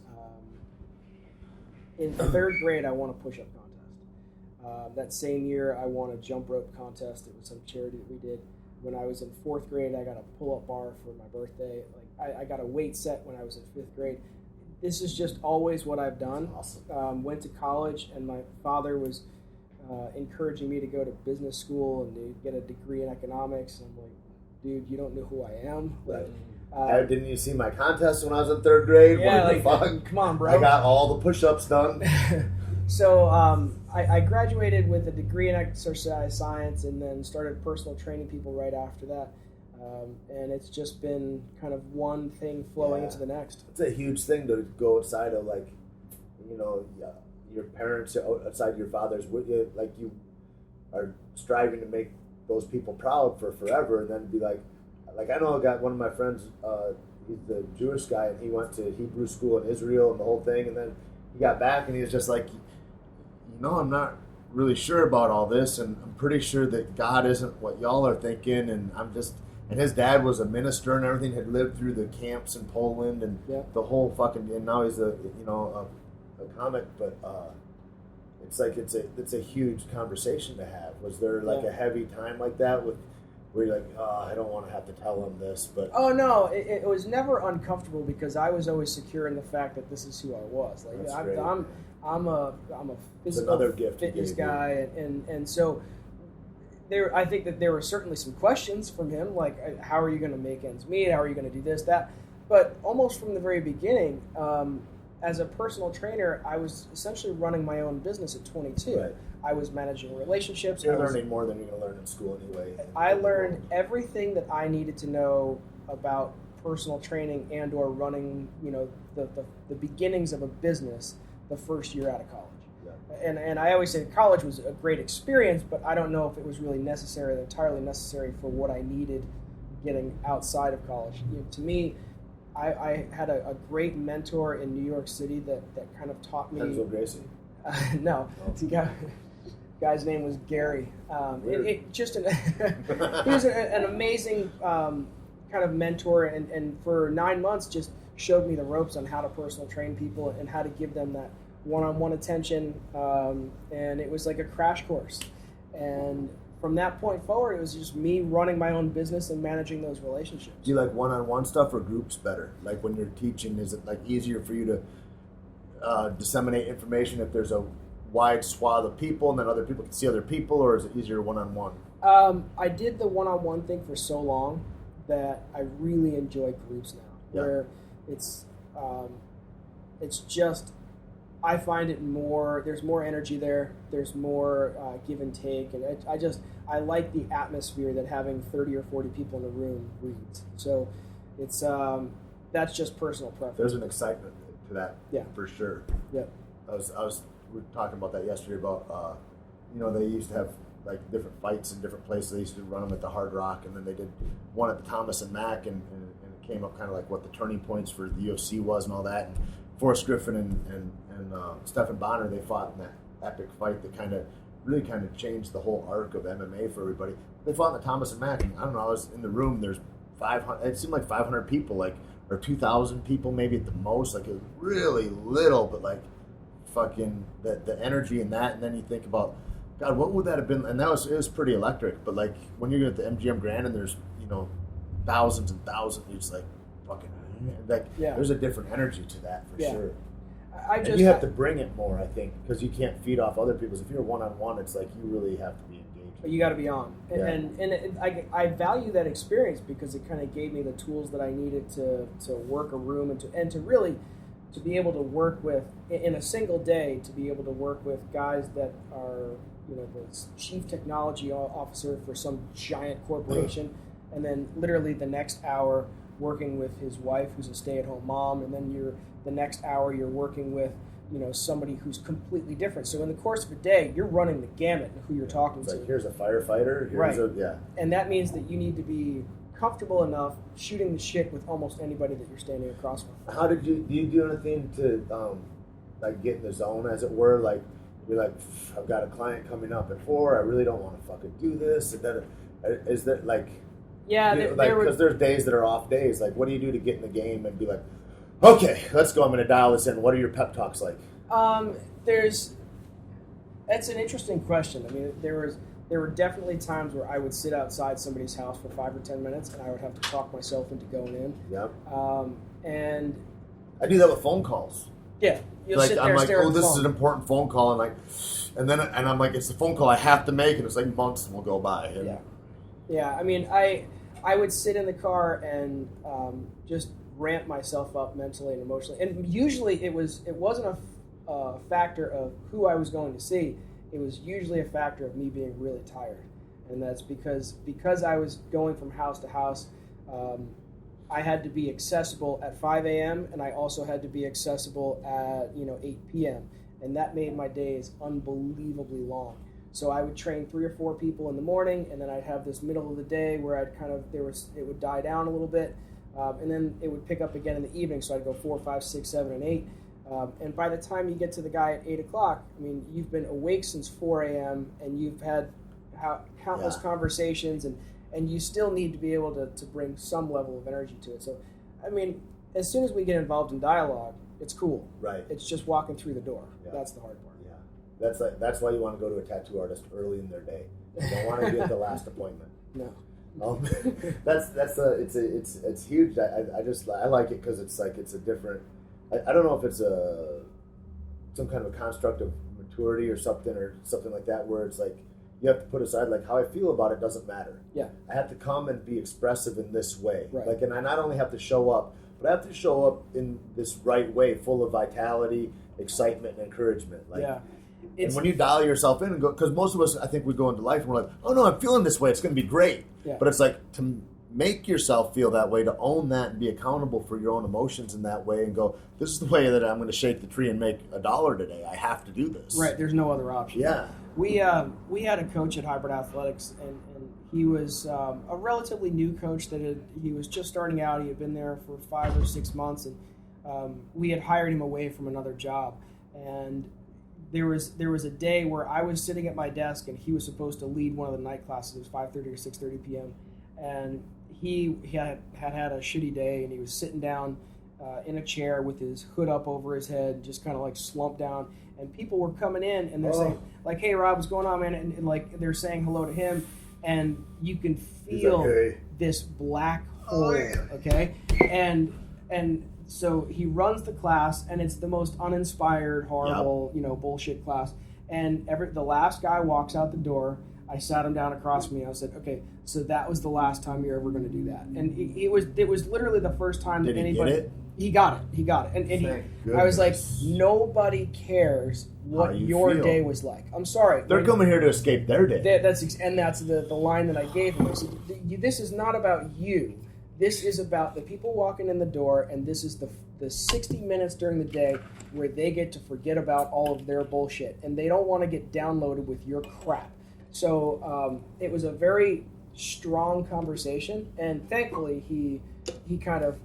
In third grade, I won a push-up contest. That same year, I won a jump rope contest. It was some charity that we did. When I was in fourth grade, I got a pull-up bar for my birthday. I got a weight set when I was in fifth grade. This is just always what I've done. Awesome. Went to college, and my father was encouraging me to go to business school and to get a degree in economics. And I'm like, dude, you don't know who I am. Right. Didn't you see my contest when I was in third grade? Yeah, come on, bro. I got all the push-ups done. So I graduated with a degree in exercise science and then started personal training people right after that. And it's just been kind of one thing flowing into the next. It's a huge thing to go outside of your parents, outside your fathers, you are striving to make those people proud for forever, and then be like I know I got one of my friends, he's the Jewish guy, and he went to Hebrew school in Israel and the whole thing, and then he got back and he was just like, I'm not really sure about all this, and I'm pretty sure that God isn't what y'all are thinking, and and his dad was a minister and everything, had lived through the camps in Poland and the whole fucking, and now he's a comic, but it's a huge conversation to have. Was there a heavy time like that where you're like, I don't want to have to tell him this, but oh no, it was never uncomfortable because I was always secure in the fact that this is who I was. I'm a physical fitness guy, and so I think that there were certainly some questions from him, like how are you going to make ends meet? How are you going to do this, that? But almost from the very beginning, as a personal trainer, I was essentially running my own business at 22. Right. I was managing relationships. You're learning more than you're going to learn in school anyway. I learned everything that I needed to know about personal training and or running, the beginnings of a business the first year out of college. Yeah. And I always say college was a great experience, but I don't know if it was really entirely necessary for what I needed getting outside of college. To me, I had a great mentor in New York City that kind of taught me. Denzel Gracie? No, guy's name was Gary. He was an amazing kind of mentor, and for 9 months just showed me the ropes on how to personal train people and how to give them that one-on-one attention, and it was like a crash course. And from that point forward, it was just me running my own business and managing those relationships. Do you like one-on-one stuff or groups better? Like when you're teaching, is it like easier for you to disseminate information if there's a wide swath of people and then other people can see other people, or is it easier one-on-one? I did the one-on-one thing for so long that I really enjoy groups now, where it's just, I find it more, there's more energy there, there's more give and take, and I like the atmosphere that having 30 or 40 people in a room breeds. So it's, that's just personal preference. There's an excitement to that, for sure. Yeah. We were talking about that yesterday about, they used to have like different fights in different places. They used to run them at the Hard Rock, and then they did one at the Thomas and Mack, and it came up kind of like what the turning points for the UFC was and all that. And Forrest Griffin and Stephan Bonner, they fought in that epic fight that really changed the whole arc of MMA for everybody. They fought in the Thomas and Mack, and I don't know, I was in the room, there's 500, it seemed like 500 people, like, or 2,000 people maybe at the most, like it was really little, but like fucking the energy in that, and then you think about, God, what would that have been? And it was pretty electric, but like when you're at the MGM Grand and there's, thousands and thousands, it's like fucking, there's a different energy to that for sure. And you have to bring it more, I think, because you can't feed off other people's. If you're one-on-one, it's like you really have to be engaged. You got to be on. And I value that experience because it kind of gave me the tools that I needed to work a room and to really to be able to work with, in a single day, to be able to work with guys that are, the chief technology officer for some giant corporation, and then literally the next hour working with his wife who's a stay-at-home mom, and then the next hour you're working with somebody who's completely different. So in the course of a day, you're running the gamut of who you're talking to. Like, here's a firefighter, And that means that you need to be comfortable enough shooting the shit with almost anybody that you're standing across from. How do you do anything to like get in the zone, as it were? Like you're like, I've got a client coming up at 4. I really don't want to fucking do this. Is that like? Yeah, because there's days that are off days. Like, what do you do to get in the game and be like, okay, let's go. I'm going to dial this in. What are your pep talks like? That's an interesting question. I mean, there were definitely times where I would sit outside somebody's house for 5 or 10 minutes, and I would have to talk myself into going in. Yep. And I do that with phone calls. Yeah, you'll sit there, I'm like, oh, this is an important phone call, and I'm like, it's a phone call I have to make, and it's like months will go by. And yeah. I mean, I would sit in the car and just ramp myself up mentally and emotionally, and usually it wasn't a factor of who I was going to see. It was usually a factor of me being really tired, and that's because I was going from house to house. I had to be accessible at 5 a.m. and I also had to be accessible at 8 p.m. and that made my days unbelievably long. So I would train 3 or 4 people in the morning, and then I'd have this middle of the day where it would die down a little bit, and then it would pick up again in the evening. So I'd go 4, 5, 6, 7, and 8. And by the time you get to the guy at 8 o'clock, I mean, you've been awake since 4 a.m. and you've had countless conversations, and you still need to be able to bring some level of energy to it. So, I mean, as soon as we get involved in dialogue, it's cool. Right. It's just walking through the door. Yeah. That's the hard part. Yeah. That's why you want to go to a tattoo artist early in their day. You don't want to be at the last appointment. No. It's huge. I like it because it's a different. I don't know if it's some kind of a construct of maturity or something like that, where it's like you have to put aside, like, how I feel about it doesn't matter. Yeah. I have to come and be expressive in this way. Right. Like, and I not only have to show up, but I have to show up in this right way, full of vitality, excitement, and encouragement. Like, and when you dial yourself in and go, because most of us, I think, we go into life and we're like, oh no, I'm feeling this way, it's going to be great. Yeah. But it's like to make yourself feel that way, to own that and be accountable for your own emotions in that way, and go, this is the way that I'm going to shake the tree and make $1 today. I have to do this. Right. There's no other option. Yeah. We had a coach at Hybrid Athletics, and he was a relatively new coach he was just starting out. He had been there for 5 or 6 months, and we had hired him away from another job. And there was a day where I was sitting at my desk, and he was supposed to lead one of the night classes. It was 5:30 or 6:30 p.m. And he had a shitty day, and he was sitting down in a chair with his hood up over his head, just kind of like slumped down. And people were coming in, and they're saying, like, "Hey, Rob, what's going on, man?" And like they're saying hello to him, and you can feel this black hole, okay? And so he runs the class, and it's the most uninspired, horrible, bullshit class. And the last guy walks out the door. I sat him down across from me. I said, "Okay, so that was the last time you're ever going to do that." And it was literally the first time that anybody. Get it? He got it. And I was like, nobody cares what your day was like. I'm sorry. They're coming here to escape their day. That's the line that I gave him. I said, this is not about you. This is about the people walking in the door, and this is the 60 minutes during the day where they get to forget about all of their bullshit, and they don't want to get downloaded with your crap. So it was a very strong conversation, and thankfully he kind of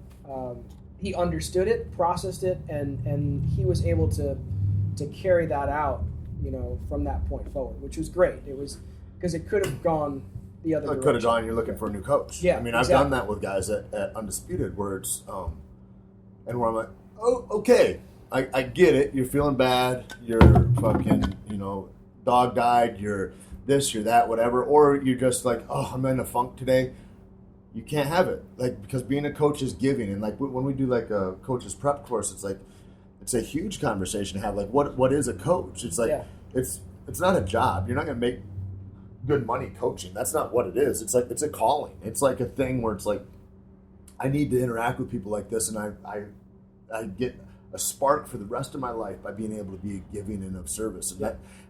he understood it, processed it, and he was able to carry that out, from that point forward, which was great. It was because it could have gone the other direction. It could have gone. You're looking for a new coach. Yeah, I mean, exactly. I've done that with guys at Undisputed, where it's and where I'm like, oh, okay, I get it. You're feeling bad. You're fucking, dog died. You're this, you're that, whatever, or you're just like, oh, I'm in a funk today. You can't have it, like, because being a coach is giving, and like when we do like a coach's prep course, it's like it's a huge conversation to have. Like, what is a coach? It's like it's not a job. You're not gonna make good money coaching. That's not what it is. It's like it's a calling. It's like a thing where it's like I need to interact with people like this, and I get a spark for the rest of my life by being able to be giving and of service,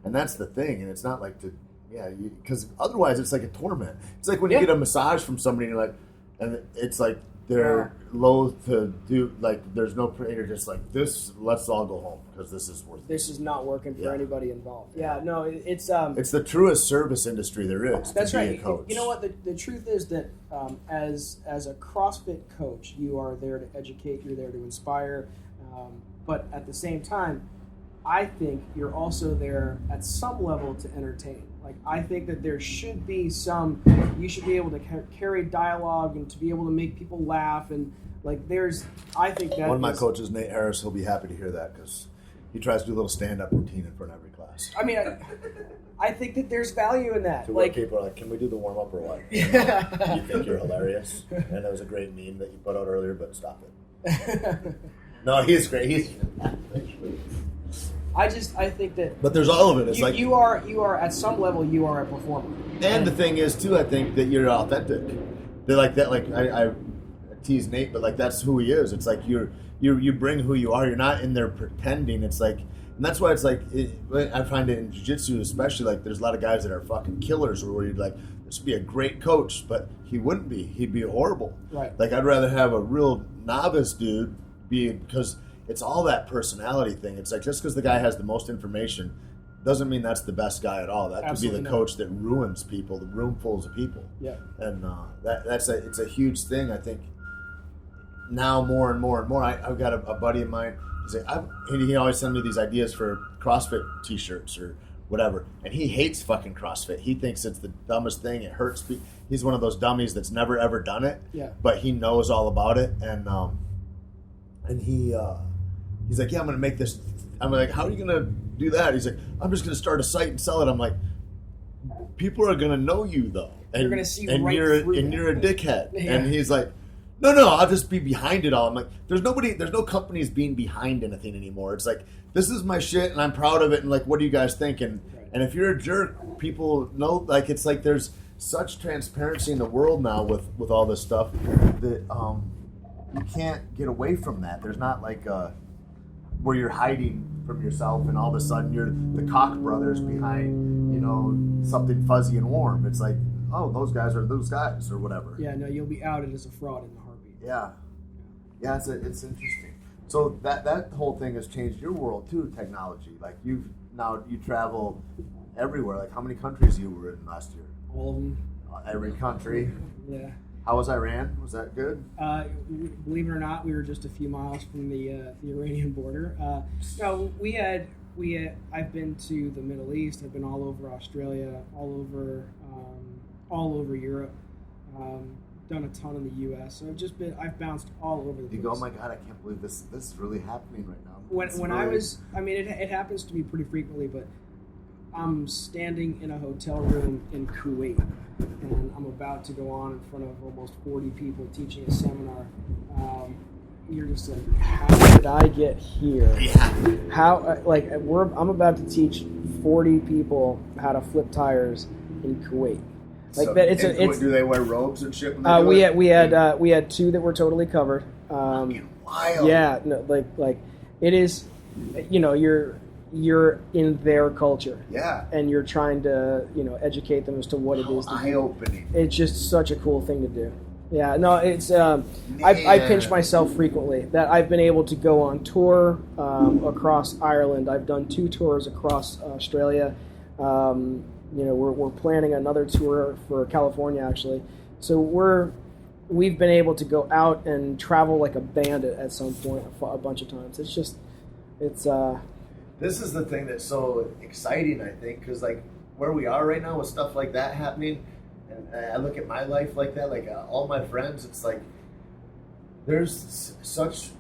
and that's the thing. And it's not like to. Yeah, because otherwise it's like a torment. It's like when you get a massage from somebody and you're like, and it's like they're loath to do, like there's no, you're just like, this, let's all go home because this is worth it. This is not working for anybody involved. Yeah, no, it's the truest service industry there is. That's right. A coach. You know what? The truth is that as a CrossFit coach, you are there to educate, you're there to inspire, but at the same time, I think you're also there at some level to entertain. Like, I think that there should be you should be able to carry dialogue and to be able to make people laugh. And like, I think that one of my coaches, Nate Harris, he'll be happy to hear that because he tries to do a little stand-up routine in front of every class. I mean, I think that there's value in that. To where people are like, can we do the warm-up or what? You think you're hilarious. And that was a great meme that you put out earlier, but stop it. No, he's great. He's I think that. But there's all of it. It's like you are at some level you are a performer. And the thing is too, I think that you're authentic. They're like that. Like I tease Nate, but like that's who he is. It's like you bring who you are. You're not in there pretending. It's like, and that's why it's like I find it in jiu-jitsu especially. Like there's a lot of guys that are fucking killers, where you're like, this would be a great coach, but he wouldn't be. He'd be horrible. Right. Like I'd rather have a real novice dude because. It's all that personality thing. It's like just because the guy has the most information doesn't mean that's the best guy at all. That Absolutely could be the not. coach that ruins people, the room full of people. Yeah. And it's a huge thing. I think now more and more and more. I've got a buddy of mine. He always sends me these ideas for CrossFit T-shirts or whatever, and he hates fucking CrossFit. He thinks it's the dumbest thing. It hurts. He's one of those dummies that's never ever done it. Yeah. But he knows all about it, and he's like, yeah, I'm going to make this. I'm like, how are you going to do that? He's like, I'm just going to start a site and sell it. I'm like, people are going to know you though. And you're going to see and right you're through and that. you're a dickhead. Yeah. And he's like, no, I'll just be behind it all. I'm like, there's no companies being behind anything anymore. It's like, this is my shit and I'm proud of it. And like, what do you guys think? And if you're a jerk, people know, like, it's like there's such transparency in the world now with all this stuff that you can't get away from that. There's not like where you're hiding from yourself and all of a sudden you're the Koch brothers behind, something fuzzy and warm. It's like, oh, those guys are those guys or whatever. Yeah, no, you'll be outed as a fraud in the heartbeat. Yeah, it's interesting. So that whole thing has changed your world too, technology. Like you travel everywhere. Like, how many countries you were in last year? All of them. Every country. Yeah. How was Iran? Was that good? Believe it or not, we were just a few miles from the Iranian border. No, I've been to the Middle East. I've been all over Australia, all over Europe. Done a ton in the U.S. So I've bounced all over the place. You go, oh my God, I can't believe this is really happening right now. It happens to me pretty frequently, but I'm standing in a hotel room in Kuwait, and I'm about to go on in front of almost 40 people teaching a seminar. You're just like, how did I get here? I'm about to teach 40 people how to flip tires in Kuwait. Like so, that, do they wear robes and shit? When they we had two that were totally covered. Fucking wild. Yeah, no, like it is. You're in their culture. Yeah. And you're trying to educate them as to what it is. Eye-opening. It's just such a cool thing to do. Yeah. No, it's. I pinch myself frequently that I've been able to go on tour across Ireland. I've done 2 tours across Australia. We're planning another tour for California, actually. So we've been able to go out and travel like a bandit at some point a bunch of times. This is the thing that's so exciting, I think, because like where we are right now with stuff like that happening, and I look at my life like that, like all my friends, it's like there's such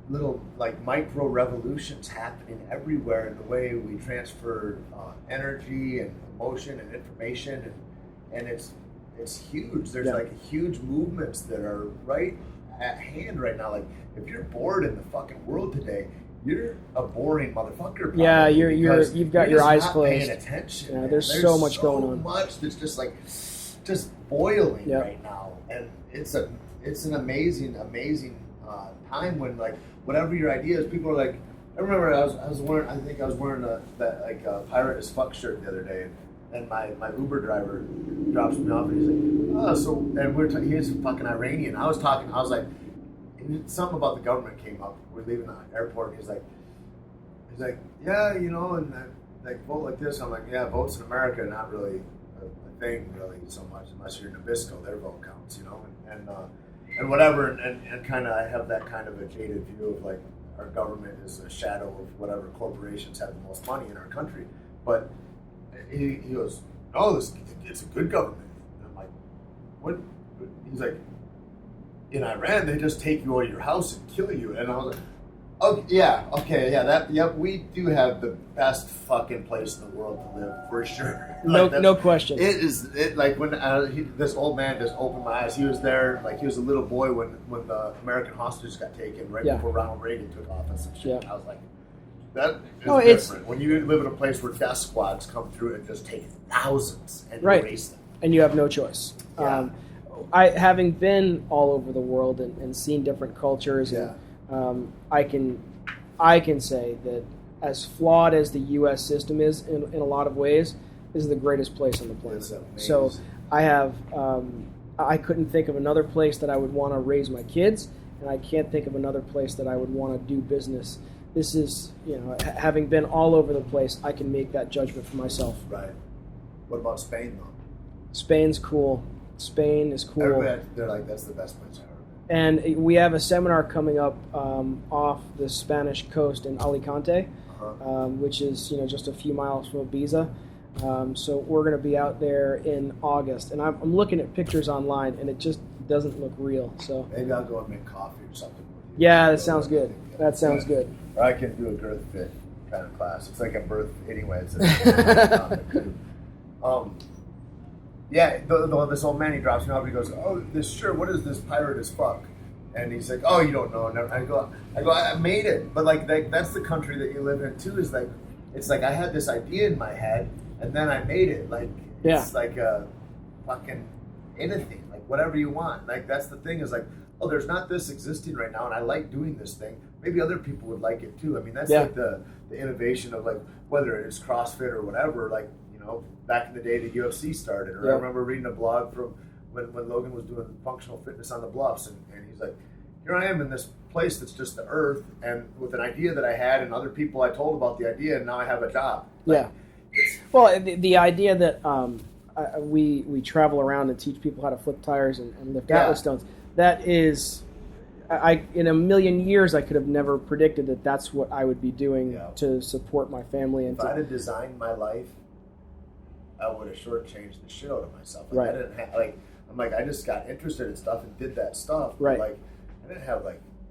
little like micro revolutions happening everywhere in the way we transfer energy and emotion and information, and it's huge. There's like huge movements that are right at hand right now. Like if you're bored in the fucking world today, you're a boring motherfucker. Probably, yeah, you've got your eyes closed. Paying attention. Yeah, there's so much going on. So much that's just boiling right now, and it's an amazing time when like whatever your idea is, people are like. I remember I was wearing a pirate as fuck shirt the other day, and my Uber driver drops me off, and he's like, oh, so, and he's fucking Iranian. I was like, something about the government came up. We're leaving the airport, and he's like, yeah, and like vote like this. I'm like, yeah, votes in America are not really a thing really so much unless you're Nabisco, their vote counts, and whatever, and kind of I have that kind of a jaded view of like our government is a shadow of whatever corporations have the most money in our country. But he goes, no, it's a good government. And I'm like, what? He's like, in Iran, they just take you out of your house and kill you. And I was like, oh, yeah, we do have the best fucking place in the world to live, for sure. No question. When this old man just opened my eyes. He was there, like he was a little boy when the American hostages got taken right before Ronald Reagan took office and shit. Yeah. I was like, that is different. When you live in a place where death squads come through and just take thousands and erase them. And you have no choice. Yeah. Having been all over the world and seen different cultures, and I can say that as flawed as the U.S. system is in a lot of ways, this is the greatest place on the planet. So I couldn't think of another place that I would want to raise my kids, and I can't think of another place that I would want to do business. This is, having been all over the place, I can make that judgment for myself. Right. What about Spain, though? Spain's cool. Spain is cool. Everybody, they're like, that's the best place I've ever been. And we have a seminar coming up off the Spanish coast in Alicante, which is just a few miles from Ibiza. So we're going to be out there in August, and I'm looking at pictures online, and it just doesn't look real. So maybe I'll go and make coffee or something with you. Yeah, that sounds good. That sounds good. Or I can do a girth fit kind of class. It's like a birth anyway. It's yeah, this old man, he drops me off, and he goes, oh, what is this pirate as fuck? And he's like, oh, you don't know. And I go, I made it. But like that's the country that you live in too, is like, it's like I had this idea in my head, and then I made it. Like, it's like a fucking anything, like whatever you want. Like, that's the thing, is like, oh, there's not this existing right now, and I like doing this thing. Maybe other people would like it too. I mean, that's like the innovation of like, whether it's CrossFit or whatever, like, back in the day the UFC started. Or I remember reading a blog from when Logan was doing functional fitness on the Bluffs, and he's like, here I am in this place that's just the earth, and with an idea that I had and other people I told about the idea, and now I have a job. Like, Well, the idea that we travel around and teach people how to flip tires and lift Atlas stones, that is, in a million years I could have never predicted that that's what I would be doing to support my family. And if I'd have designed my life, I would have shortchanged the shit out of myself. Like, right. I didn't have, I just got interested in stuff and did that stuff. Right. But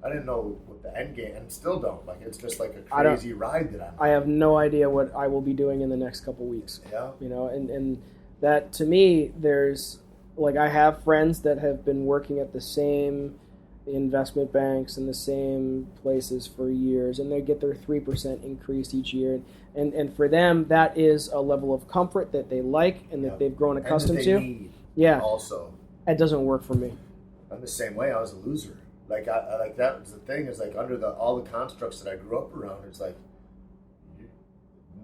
I didn't know what the end game, and still don't. Like, it's just like a crazy ride that I'm on. I have no idea what I will be doing in the next couple weeks. Yeah. And that, to me, there's, I have friends that have been working at the same investment banks and the same places for years, and they get their 3% increase each year. And for them, that is a level of comfort that they like and that they've grown accustomed and that they to. Need also. That doesn't work for me. I'm the same way. I was a loser. That was the thing, is under all the constructs that I grew up around, it's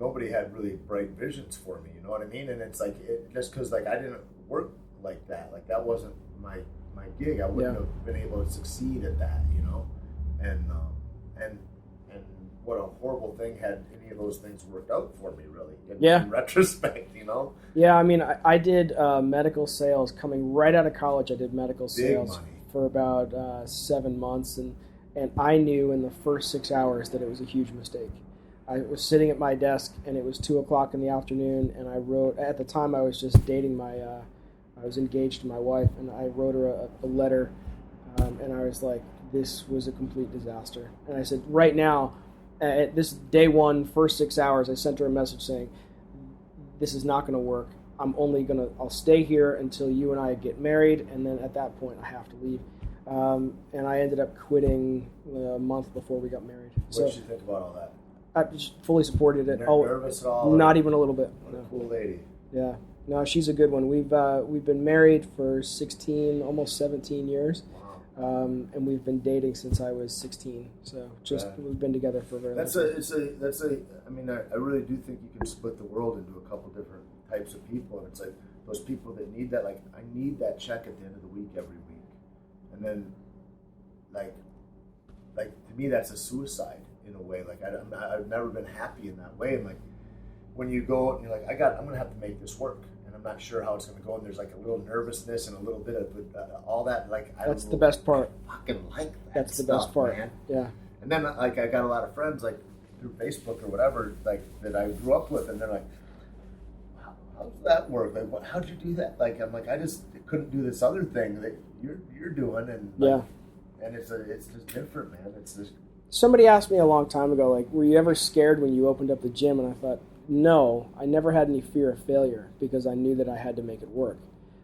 nobody had really bright visions for me, you know what I mean? And it's just because I didn't work like that. That wasn't my gig. I wouldn't have been able to succeed at that, you know? And what a horrible thing had any of those things worked out for me, really, in retrospect, you know? Yeah, I mean, I did medical sales coming right out of college. I did medical sales for about 7 months, and I knew in the first 6 hours that it was a huge mistake. I was sitting at my desk, and it was 2 o'clock in the afternoon, and I wrote, at the time I was just dating I was engaged to my wife, and I wrote her a letter, and I was like, this was a complete disaster. And I said, right now, at this day one, first 6 hours, I sent her a message saying, this is not going to work. I'll stay here until you and I get married, and then at that point I have to leave. And I ended up quitting a month before we got married. What did you think about all that? I just fully supported it. Nervous at all? Not even a little bit. What a cool lady. Yeah. No, she's a good one. We've been married for 16, almost 17 years. Wow. And we've been dating since I was 16. So we've been together for a very long time. I really do think you can split the world into a couple different types of people, and it's those people that need that, I need that check at the end of the week every week. And then to me that's a suicide in a way. I've never been happy in that way. And when you go and you're like, I'm gonna have to make this work, and I'm not sure how it's gonna go, and there's a little nervousness and a little bit of all that. That's the best part. I fucking like that. That's the best part, man. Yeah. And then I got a lot of friends through Facebook or whatever that I grew up with, and they're like, how does that work? How'd you do that? I'm I just couldn't do this other thing that you're doing, and and it's just different, man. It's just. Somebody asked me a long time ago, were you ever scared when you opened up the gym? And I thought, no, I never had any fear of failure because I knew that I had to make it work.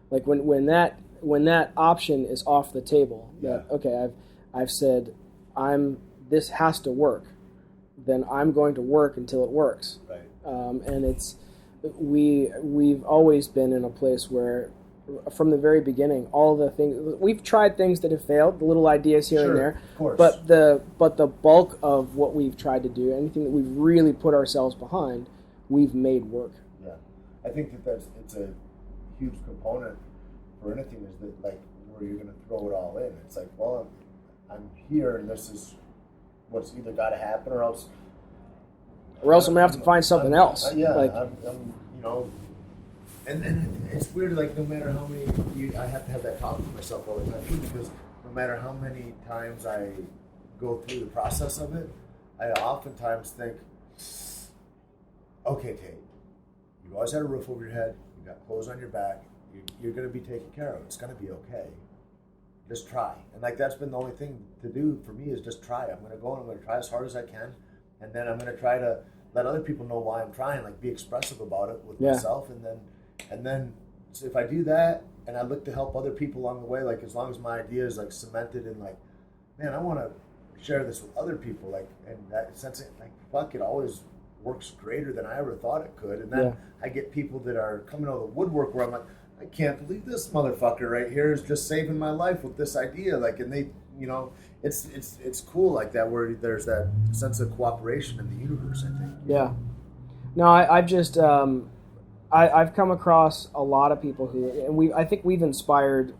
When that option is off the table, that okay, I've said this has to work, then I'm going to work until it works. Right. And we've always been in a place where, from the very beginning, all the things we've tried, things that have failed, the little ideas here and there, of course. but the bulk of what we've tried to do, anything that we've really put ourselves behind, we've made work. Yeah, I think it's a huge component for anything, is that where you're going to throw it all in. It's I'm here, and this is what's either got to happen, or else I'm going to have to find something else. I'm And it's weird, no matter how many, I have to have that talk with myself all the time too, because no matter how many times I go through the process of it, I oftentimes think, okay, Tate, you've always had a roof over your head, you've got clothes on your back, you're going to be taken care of, it's going to be okay. Just try. And that's been the only thing to do for me, is just try. I'm going to go and I'm going to try as hard as I can, and then I'm going to try to let other people know why I'm trying, be expressive about it with myself, and then so if I do that, and I look to help other people along the way, as long as my idea is cemented in man, I want to share this with other people, and that sense, fuck, it always works greater than I ever thought it could. And then I get people that are coming out of the woodwork where I'm like, I can't believe this motherfucker right here is just saving my life with this idea. And they, it's cool like that, where there's that sense of cooperation in the universe, I think. Yeah. No, I've just, I've come across a lot of people who, and I think we've inspired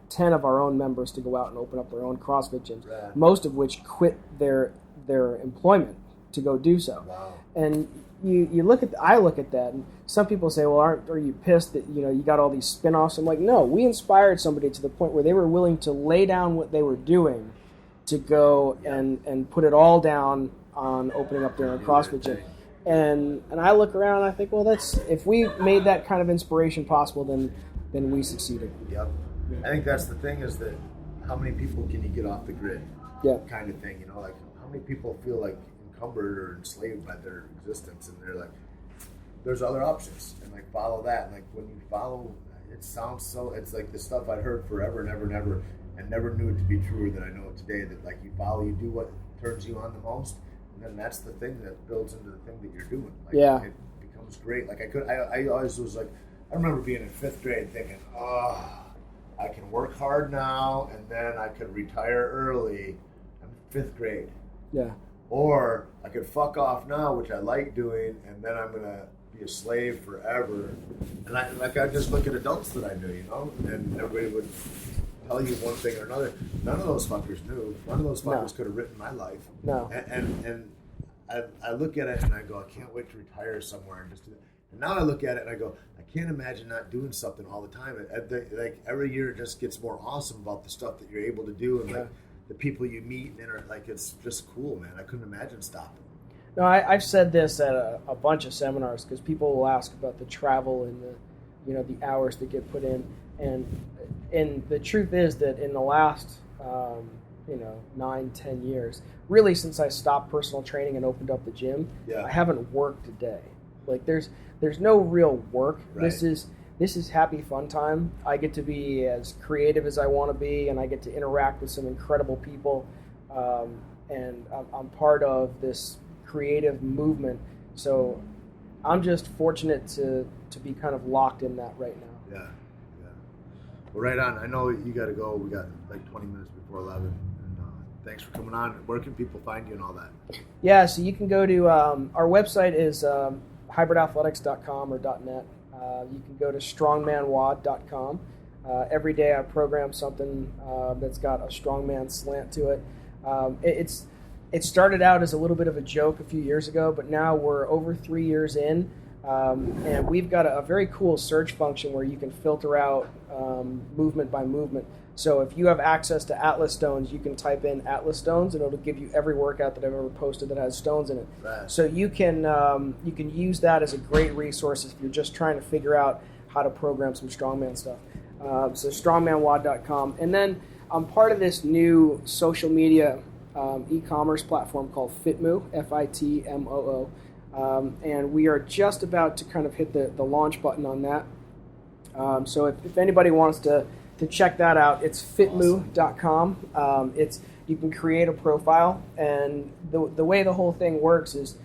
10 of our own members to go out and open up their own CrossFit gyms, most of which quit their employment to go do so. Wow. And you look at I look at that, and some people say, well, are you pissed that you got all these spin-offs? I'm like, no, we inspired somebody to the point where they were willing to lay down what they were doing to go and put it all down on opening up their own CrossFit gym. And I look around and I think, well, that's if we made that kind of inspiration possible, then we succeeded. Yep. I think that's the thing, is that how many people can you get off the grid? Yeah. Kind of thing, like how many people feel like encumbered or enslaved by their existence, and they're like, there's other options, and like follow that. And like when you follow, it sounds so, it's like the stuff I'd heard forever and ever and ever, and never knew it to be truer than I know it today, that like you follow, you do what turns you on the most, and then that's the thing that builds into the thing that you're doing. Like, yeah. It becomes great. Like I always was like, I remember being in 5th grade thinking, I can work hard now, and then I could retire early. I'm in 5th grade. Yeah. Or I could fuck off now, which I like doing, and then I'm gonna be a slave forever. And I just look at adults that I knew, and everybody would tell you one thing or another. None of those fuckers knew. None of those fuckers could have written my life. No. And I look at it and I go, I can't wait to retire somewhere and just do that. And now I look at it and I go, I can't imagine not doing something all the time. Like every year it just gets more awesome about the stuff that you're able to do, and like the people you meet, and it's just cool, man. I couldn't imagine stopping. No, I've said this at a bunch of seminars, because people will ask about the travel and the hours that get put in, and the truth is that in the last 9-10 years, really since I stopped personal training and opened up the gym, I haven't worked a day. Like there's no real work. Right. This is happy fun time. I get to be as creative as I want to be, and I get to interact with some incredible people, and I'm part of this creative movement. So I'm just fortunate to be kind of locked in that right now. Yeah. Well, right on. I know you got to go. We got like 20 minutes before 11. And thanks for coming on. Where can people find you and all that? Yeah, so you can go to our website is hybridathletics.com or .net. You can go to strongmanwad.com. Every day I program something that's got a strongman slant to it. It started out as a little bit of a joke a few years ago, but now we're over 3 years in, and we've got a very cool search function where you can filter out movement by movement. So if you have access to Atlas stones, you can type in Atlas stones, and it'll give you every workout that I've ever posted that has stones in it. Right. So you can use that as a great resource if you're just trying to figure out how to program some strongman stuff. So strongmanwad.com. And then I'm part of this new social media e-commerce platform called Fitmoo, Fitmoo. And we are just about to kind of hit the launch button on that. So if anybody wants to check that out, it's fitmoo.com. You can create a profile, and the way the whole thing works is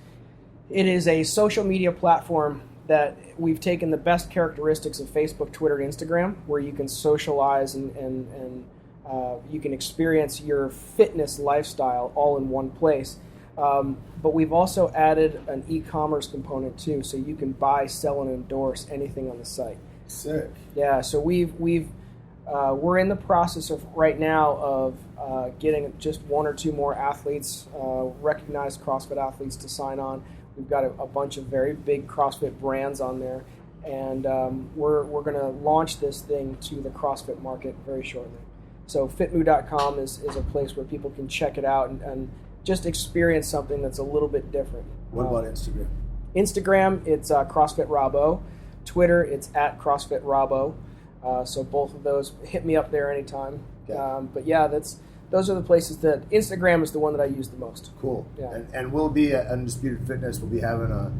it is a social media platform that we've taken the best characteristics of Facebook, Twitter, and Instagram, where you can socialize and you can experience your fitness lifestyle all in one place. But we've also added an e-commerce component too, so you can buy, sell, and endorse anything on the site. Sick. Yeah, so we're in the process of right now of getting just 1 or 2 more athletes, recognized CrossFit athletes, to sign on. We've got a bunch of very big CrossFit brands on there, and we're going to launch this thing to the CrossFit market very shortly. So fitmoo.com is a place where people can check it out and just experience something that's a little bit different. What about Instagram? Instagram, it's CrossFit Robbo. Twitter, it's at CrossFit Robbo. So both of those, hit me up there anytime. Okay. But yeah, those are the places that Instagram is the one that I use the most. Cool. Yeah. And we'll be at Undisputed Fitness. We'll be having a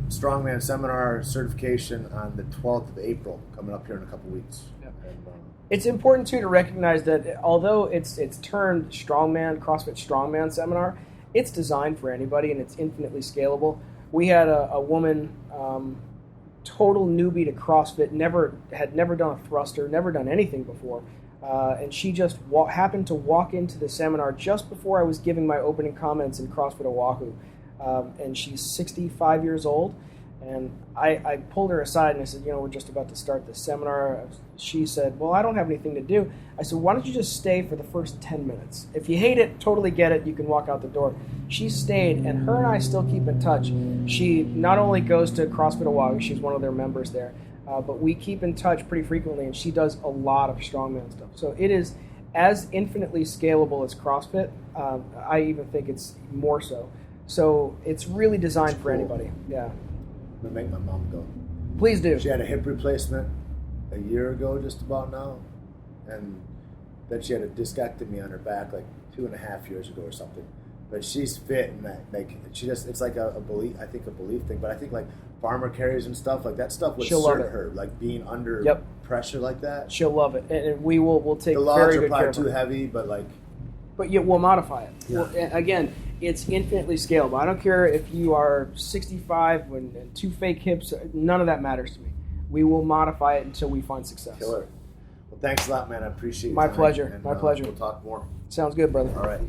strongman seminar certification on the 12th of April, coming up here in a couple weeks. Yeah. And, it's important too to recognize that although it's termed CrossFit Strongman Seminar, it's designed for anybody and it's infinitely scalable. We had a woman, total newbie to CrossFit, had never done a thruster, never done anything before, and she just happened to walk into the seminar just before I was giving my opening comments in CrossFit Oahu, and she's 65 years old, And I pulled her aside and I said, we're just about to start this seminar. She said, well, I don't have anything to do. I said, why don't you just stay for the first 10 minutes? If you hate it, totally get it, you can walk out the door. She stayed, and her and I still keep in touch. She not only goes to CrossFit Oahu, she's one of their members there, but we keep in touch pretty frequently, and she does a lot of strongman stuff. So it is as infinitely scalable as CrossFit. I even think it's more so. So it's really designed for anybody. Yeah. I'm gonna make my mom go. Please do. She had a hip replacement a year ago, just about now, and then she had a discectomy on her back like 2.5 years ago or something. But she's fit, and that she just—it's like a belief. I think a belief thing. But I think like farmer carries and stuff like that stuff would serve her, like being under pressure like that. She'll love it, and we'll take the very good care of her. The logs are probably too heavy, but like. But we'll modify it. Yeah. Again, it's infinitely scalable. I don't care if you are 65 and 2 fake hips. None of that matters to me. We will modify it until we find success. Killer. Well, thanks a lot, man. I appreciate it. My pleasure. And, My pleasure. We'll talk more. Sounds good, brother. All right.